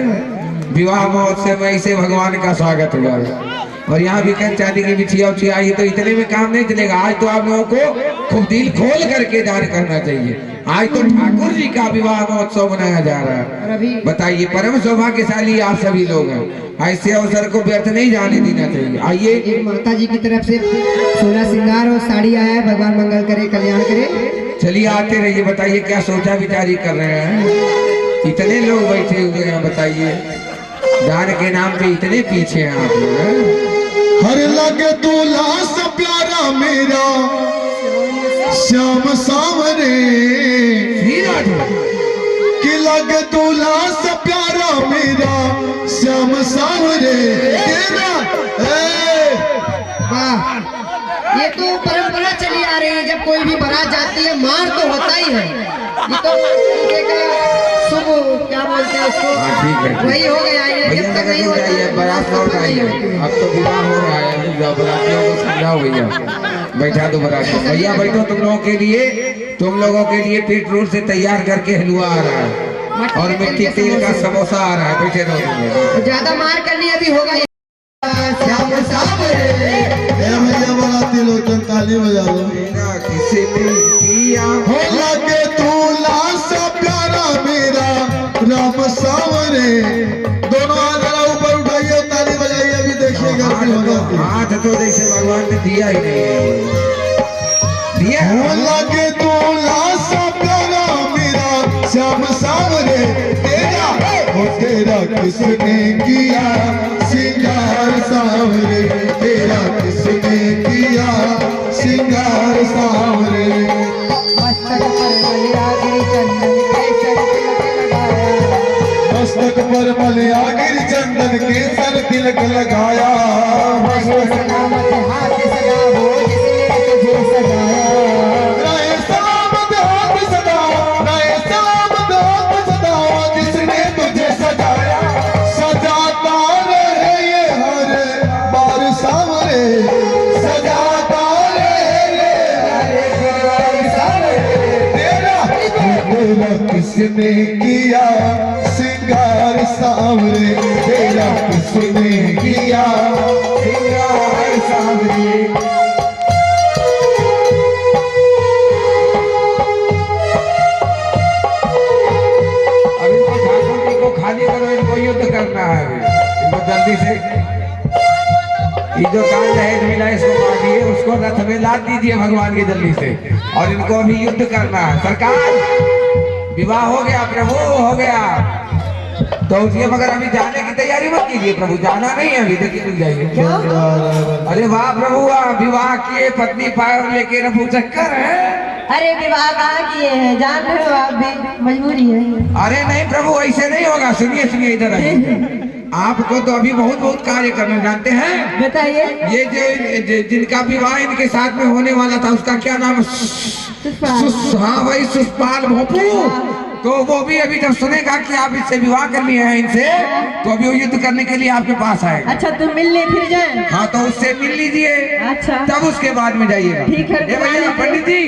विवाह महोत्सव में ऐसे भगवान का स्वागत हुआ है। और यहाँ भी कह चांदी की बिछिया उछिया आई तो इतने में काम नहीं चलेगा। आज तो आप लोगों को खूब दिल खोल करके दान करना चाहिए। आज तो ठाकुर जी का विवाह महोत्सव मनाया जा रहा है। बताइए परम सौभाग्यशाली आप सभी लोग हैं। ऐसे अवसर को व्यर्थ नहीं जाने देना चाहिए। आइए एक माता जी की तरफ से सोना श्रृंगार और साड़ी आया है। भगवान मंगल करे, कल्याण करे। चलिए आते रहिए। बताइए क्या सोचा विचारी कर रहे हैं? इतने लोग बैठे हुए हैं। बताइए दान के नाम पे इतने पीछे हैं आप लोग हैं? हर लगे दूल्हा सा प्यारा मेरा श्याम सावरे कि लगे दूल्हा सा प्यारा मेरा श्याम सावरे तेरा। वाह, ये तो परंपरा चली आ रही है। जब कोई भी बारात जाती है मार तो होता ही है। ये तो शुभ क्या बोलते हैं उसको, ठीक है वही हो गया। ये भैया जब तक नगर नहीं लौट होता आइए, बारात लौट आइए। अब तो विवाह हो रहा है। बरातियों को समझाओ भैया, बैठा दो बरातियों। भैया बैठो। तुम लोगों के लिए पेट्रोल से तैयार करके हलवा आ रहा है और मिट्टी तेल का समोसा आ रहा है। बैठे रहो। ज्यादा मार करनी अभी होगा। श्याम सावरे भैया बराती लोग ताली बजा लो। किसी ने किया हो लगे दूल्हा सा प्यारा मेरा राम सावरे। दोनों हाथ जरा ऊपर उठाइए, ताली बजाइए। अभी देखिए गलती हो जाती है। हाथ तो जैसे भगवान ने दिया ही नहीं दिया। हो लगे दूल्हा सा प्यारा मेरा श्याम सावरे तेरा। हो तेरा किसने किया सिंगार सावरे, तेरा किसने किया सिंगार सावरे। मस्तक पर मलिया गिर चंदन के सर तिलक लगाया। राहे सलामत हाथ सदा, राहे सलामत हाथ सदा जिसने तुझे सजाया। सजाता रहे ये हर बार सावरे, सजाता रहे ये हर बार सावरे। तेरा किसने किया सिंगार सावरे, तेरा किसने किया सिंगार सावरे। अभी तो ठाकुर जी को खाली करो, इनको युद्ध करना है। अभी इनको जल्दी से ये जो दान दहेज मिला इसको मांगिए, उसको रथ में लाद दीजिए भगवान की जल्दी से। और इनको अभी युद्ध करना है। सरकार विवाह हो गया, प्रभु हो गया तो उसके मगर अभी जाने की तैयारी मत कीजिए प्रभु। जाना नहीं है अभी, देखिए मिल जाइए। अरे वाह प्रभु वाह, विवाह किए पत्नी पायर लेके रफू चक्कर है। अरे विवाह कहाँ किए हैं, जान रहे हो आप भी, मजबूरी है। अरे नहीं प्रभु ऐसे नहीं होगा। सुनिए सुनिए इधर आइए। आपको तो अभी बहुत बहुत कार्य करना जानते हैं। बताइए। ये जो जिनका विवाह इनके साथ में होने वाला था उसका क्या नाम? हाँ भाई सुषपाल भोपू। तो वो भी अभी जब सुनेगा कि आप इससे विवाह करनी है इनसे, तो अभी वो युद्ध करने के लिए आपके पास आएगा। अच्छा तुम मिलने फिर जाए। हाँ तो उससे मिल लीजिए, अच्छा तब उसके बाद में जाइएगा। ठीक है। ये भैया पंडित जी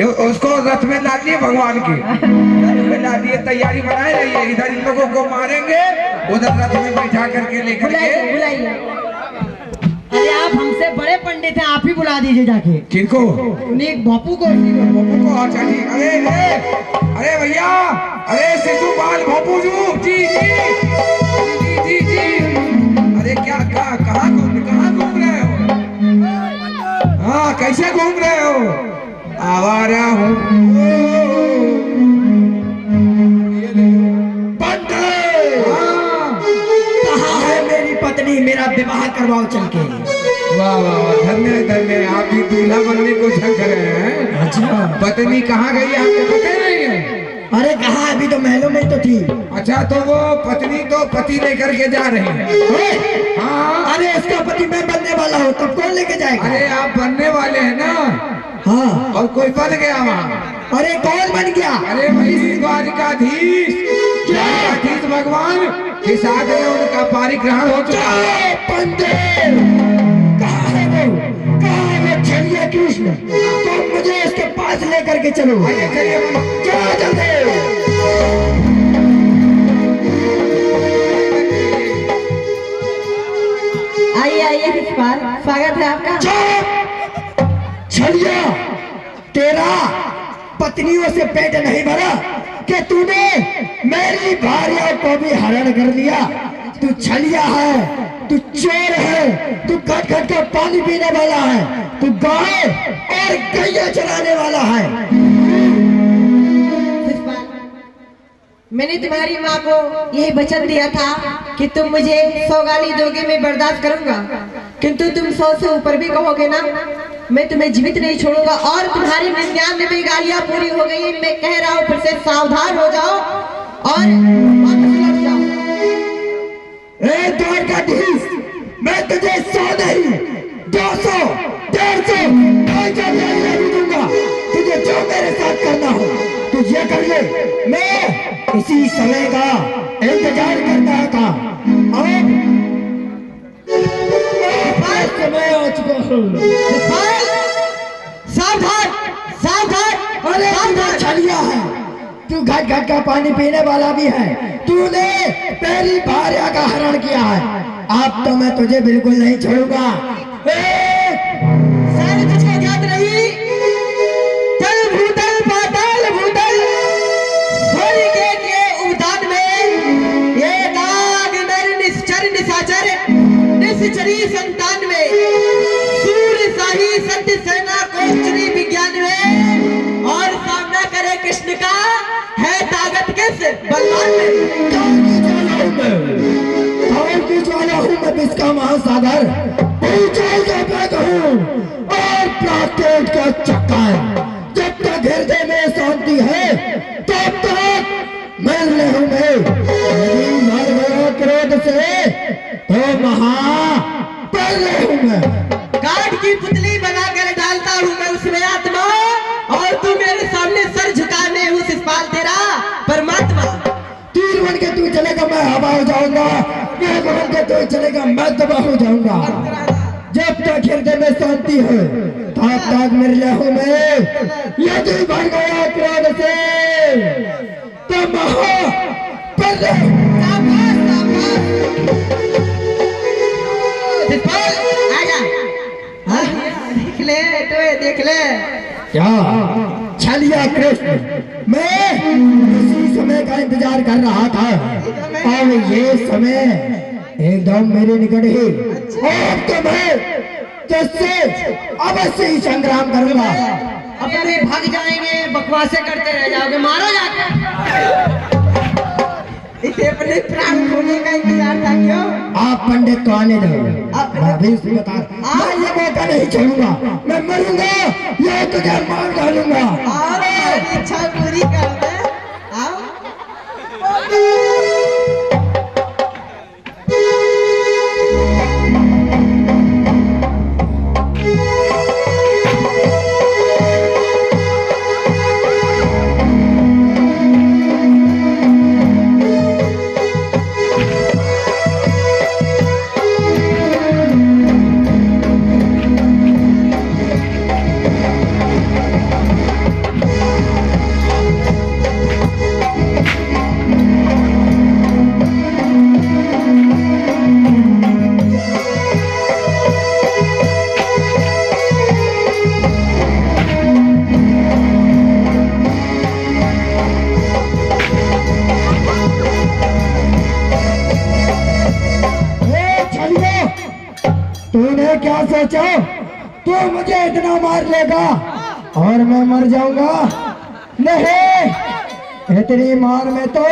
उसको रथ में ला दिए भगवान की, रथ में ला दिए। तैयारी बनाए रहिए। इधर इन लोगों को मारेंगे, उधर रथ में बैठा करके लेकर बुलाइए बुलाइए। अरे आप हमसे बड़े पंडित हैं, आप ही बुला दीजिए जाके। किनको? उन्हीं बापू को। भोपू को? अच्छा ठीक। अरे भैया, अरे शिशुपाल भोपू जी जी जी। अरे क्या कहाँ घूम रहे हो? हाँ कैसे घूम रहे हो? आवारा हूँ। कहाँ है मेरी पत्नी, मेरा विवाह करवाओ चल के। वाह वाह, धन्य धन्य। आप भी दूल्हा बनने को झक रहे हैं। अच्छा पत्नी कहाँ गई आपको पता नहीं है? अरे कहाँ, अभी तो महलों में तो थी। अच्छा तो वो पत्नी तो पति लेकर के जा रही है। हाँ अरे उसका पति मैं बनने वाला हूँ, तब कौन लेके जाएगा? अरे आप बनने वाले हैं ना? हाँ। और कोई बन गया वहाँ? अरे कौन बन गया? अरे वही द्वारिकाधीश भगवान के साथ में उनका पारिग्रहण हो चुका है। पंडित कहाँ है वो? कहाँ है वो कृष्ण, तुम मुझे उसके पास लेकर के चलो। चलो जल्दी। आइए आइए शिषपाल, स्वागत है आपका। छलिया, तेरा पत्नियों से पेट नहीं भरा कि तूने मेरी भार्या को भी हरण कर लिया। तू छलिया है, तू चोर है, तू घट घट का पानी पीने वाला है, तू गाय और गैया चराने वाला है। शिषपाल, मैंने तुम्हारी माँ को यही वचन दिया था कि तुम मुझे 100 गाली दोगे, मैं बर्दाश्त करूंगा, किंतु तुम 100 से ऊपर भी कहोगे ना, मैं तुम्हें जीवित नहीं छोड़ूंगा। और तुम्हारी 99 गालियां पूरी हो गई, मैं कह रहा हूँ फिर से सावधान हो जाओ और वापस लौट जाओ। ए द्वारकाधीश, मैं तुझे 100 नहीं 200 150 नहीं दूंगा। तुझे जो मेरे साथ करना हो तू ये कर ले। मैं इसी समय का इंतजार करता था। अब समय हो चुका हूँ। सावधान सावधान। अरे तू छलिया है, तू घट घट का पानी पीने वाला भी है, तूने मेरी भार्या का हरण किया है। अब तो मैं तुझे बिल्कुल नहीं छोड़ूंगा। सारे तुझको याद नहीं, तल भूतल पाताल भूतल स्वर्ग के उदान में ये नाग नर निश्चर निशाचर निश्चरी संतान में सूर्य शाही सत्य सेना कोचरी विज्ञान में और सामना करे कृष्ण का है ताकत किस बलवान में। की ज्वाला हूँ मैं, विश्व महासागर ऊंचाई का पैक हूँ और प्राकृत का चक्का है। जब तक हृदय में शांति है तब तक मैं हूँ मैं। यदि मर गया क्रोध से तो हूँ मैं। काठ की पुतली बनाकर डालता हूँ मैं उसमें आत्मा, और तू मेरे सामने सर झुकाने हूँ शिषपाल तेरा परमात्मा। तीर बन के तू चलेगा मैं हवा हो जाऊंगा, मैं बन के तू चलेगा मैं दबा हो जाऊंगा। जब तक हृदय में शांति है तब तक मिर्जा हूँ मैं। यदि भर गया क्रोध से तो शिषपाल आजा, देख ले तो देख ले। क्या छलिया कृष्ण, मैं उसी समय का इंतजार कर रहा था और ये समय एकदम मेरे निकट ही। और तो मैं तुझसे अवश्य ही संग्राम करूंगा। अपने भाग जाएंगे, बकवासें करते रह जाओगे, मारो जाके। इसे अपने प्राण खोने का इंतजार था क्यों? आप पंडित को आने दो, मैं अभी उसे बता। मैं ये मौका नहीं छोड़ूंगा, मैं मरूंगा या तुझे मार डालूंगा। और मेरी इच्छा पूरी कर दे। आओ। तूने क्या सोचा तू मुझे इतना मार लेगा और मैं मर जाऊंगा? नहीं, इतनी मार में तो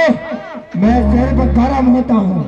मैं सिर्फ गर्म होता हूँ।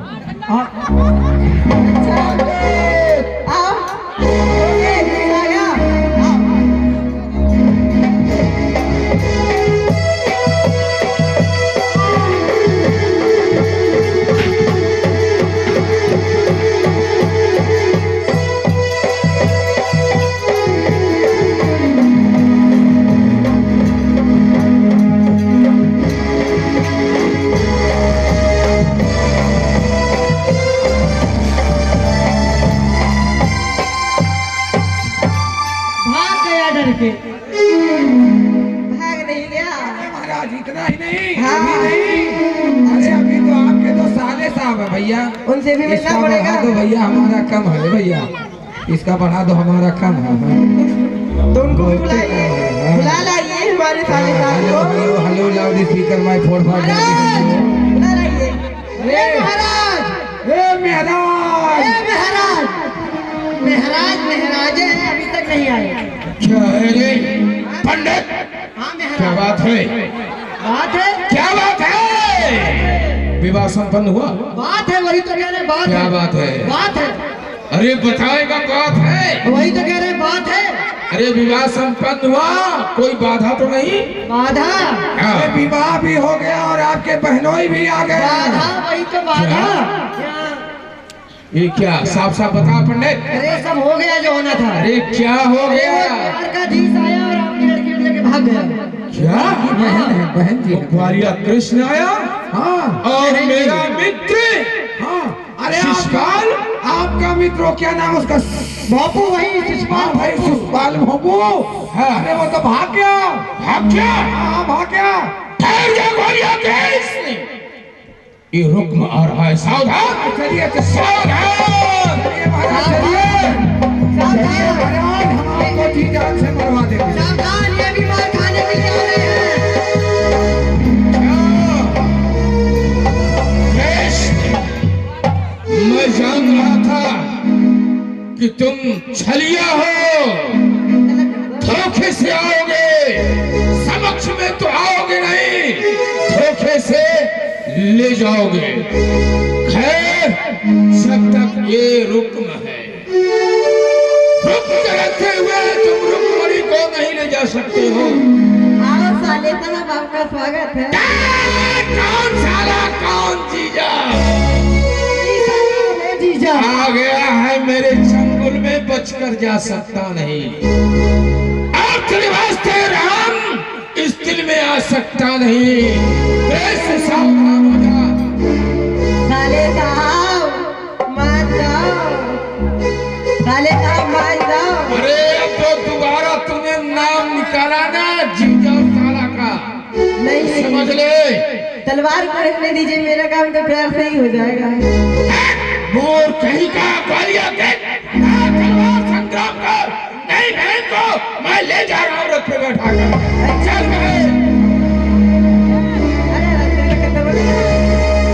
भैया उनसे भी मिलना इसका बढ़ा पड़ेगा। दो भैया, हमारा कम है भैया, इसका बढ़ा दो, हमारा कम है। तो उनको भी बुलाइए, बुला लाइए हमारे साले साहब हेलो को। Hello hello loud speaker my 45 महाराज बुला लाइए। ए महाराज, ए महाराज, ए महाराज, महाराज महाराजे अभी तक नहीं आए। क्या है रे पंडित? हाँ क्या महाराज, बात है? बात है, क्या बात है? विवाह संपन्न हुआ? बात है, वही तो कह रहे बात क्या है, बात है? बात है, अरे बताएगा, बात है। वही तो कह रहे बात है। अरे विवाह संपन्न हुआ, कोई बाधा तो नहीं? बाधा, हाँ। अरे विवाह भी हो गया और आपके बहनोई भी आ गए। बाधा, वही तो बाधा। ये क्या? साफ साफ बता पंडित। अरे सब हो गया जो होना था। अरे क्या हो अरे वो गया? द्वारकाधीश आया और आपकी लड़की को लेके भाग गया। क्या? बहन है, बहन जी वो ग्वालियर कृष्ण आया हाँ और मेरा मित्र हाँ। अरे शिशुपाल? आपका मित्र क्या नाम उसका? बापू वही शिशुपाल भाई शिशुपाल बाबू। हाँ। अरे वो तो भाग गया। भाग गया? हाँ भाग गया। ठहर जा ग्वालियर कृष्ण, ये रुक्म आ रहा है, सावधान। चलिए सावधान। चलिए महाराज, चलिए चलिए महाराज, हम आपको जी जान से मरवा देंगे। सावधान, ये भी मार खाने भी जा रहे हैं। कृष्ण, मैं जान रहा था कि तुम छलिया हो, धोखे से आओगे, समक्ष में तो आओगे नहीं, धोखे से ले जाओगे। खैर, जब तक ये रुक्म है, रुक्म रखते हुए तुम रुक्मणी को नहीं ले जा सकते हो। आओ साले साहब, आपका स्वागत है। कौन साला, कौन जीजा? जीजा, आ गया है मेरे चंगुल में, बचकर जा सकता नहीं। अब तेरे वास्ते राम इस दिल में आ सकता नहीं। ऐसे सावधान हो जा। साले साहब मान जाओ, साले साहब मान जाओ। अरे अब तो दोबारा तूने नाम निकाला ना जीजा और साला का, नहीं समझ ले। तलवार को रखने दीजिए, मेरा काम तो प्यार से ही हो जाएगा। मोर कहीं का ग्वालियर के ना तलवार संग्राम कर, नहीं बहन को मैं ले जा रहा हूँ रथ पे बैठा कर। चल बहन।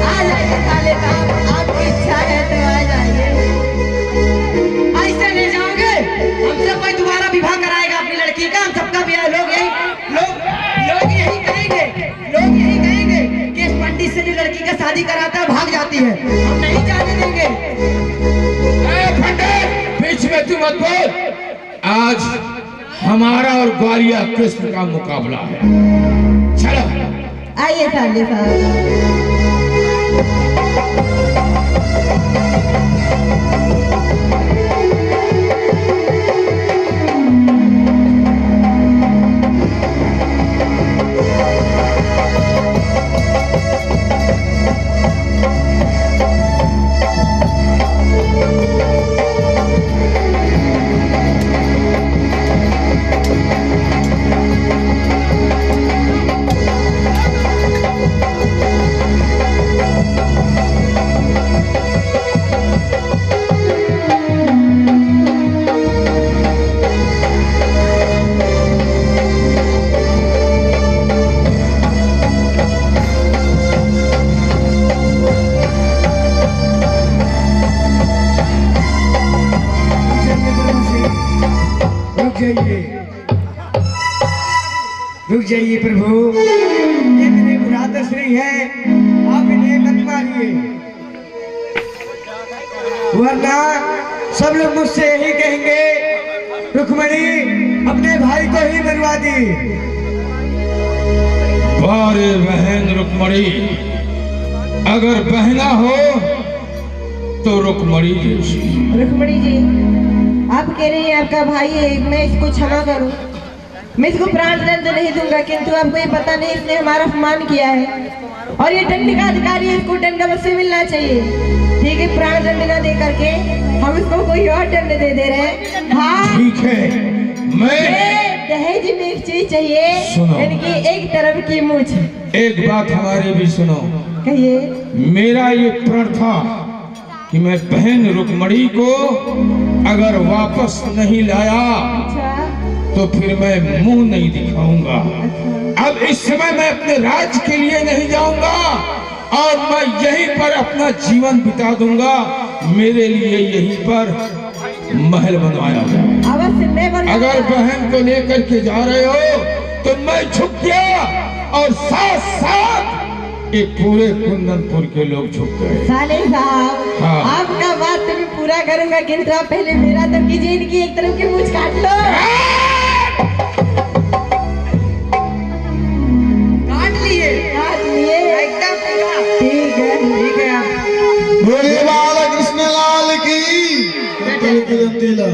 आ जाइए साले साहब, आपकी इच्छा है तो आ जाइए। ऐसे ले जाओगे? हमसे कोई दोबारा विवाह कराएगा अपनी लड़की का? हम सबका ब्याह लोग यही कहेंगे कि इस पंडित से जो लड़की का शादी कराता है भाग जाती है, हम नहीं जाने देंगे। पंडित, बीच में तू मत बोल। आज हमारा और ग्वालियर कृष्ण का मुकाबला है। चलो आइए साले साहब। रुक जाइए प्रभु, ये मेरे भ्राताश्री है, आप इन्हें मत मारिए, वरना सब लोग मुझसे यही कहेंगे रुक्मणी अपने भाई को ही मरवा दी। बारे बहन रुक्मणी, अगर बहना हो तो रुक्मणी जैसी। रुक्मणी जी, आप कह रही हैं आपका भाई है, मैं इसको क्षमा करूं, मैं इसको प्राण दंड नहीं दूंगा, किंतु आपको ये पता नहीं इसने हमारा अपमान किया है और ये दंड का अधिकारी है, इसको दंड अवश्य मिलना चाहिए। ठीक है, प्राण दंड न दे करके हम इसको कोई और दंड दे दे रहे हैं। हाँ ठीक है, मैं दहेज में एक चीज चाहिए, सुनो। इनकी एक तरफ की मूछ। एक बात हमारी भी सुनो। कहिए। मेरा ये प्रण था कि मैं बहन रुक्मणी को अगर वापस नहीं लाया तो फिर मैं मुंह नहीं दिखाऊंगा। अब इस समय मैं अपने राज्य के लिए नहीं जाऊंगा और मैं यहीं पर अपना जीवन बिता दूंगा। मेरे लिए यहीं पर महल बनवाया जाए। अवश्य मैं बनवाऊंगा। अगर बहन को लेकर के जा रहे हो तो मैं झुक गया और साथ साथ ये पूरे कुंदनपुर के लोग झुक गए। साले साहब, हाँ। आपका बात तो मैं पूरा करूंगा, किंतु आप पहले मेरा तो कीजिए, इनकी एक तरफ की मूंछ काट लो। काट लिए काट लिए एकदम पूरा। ठीक है। ठीक है आप बोले बाल कृष्ण लाल की कंतल की लंतीला,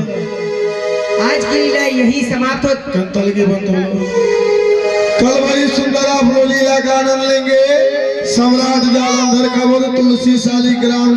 आज की लीला यही समाप्त हो। कंतल की बंद। कल बड़ी सुंदर आप लीला का आनंद लेंगे। सम्राट जालंधर का बोध तुलसी शालिग्राम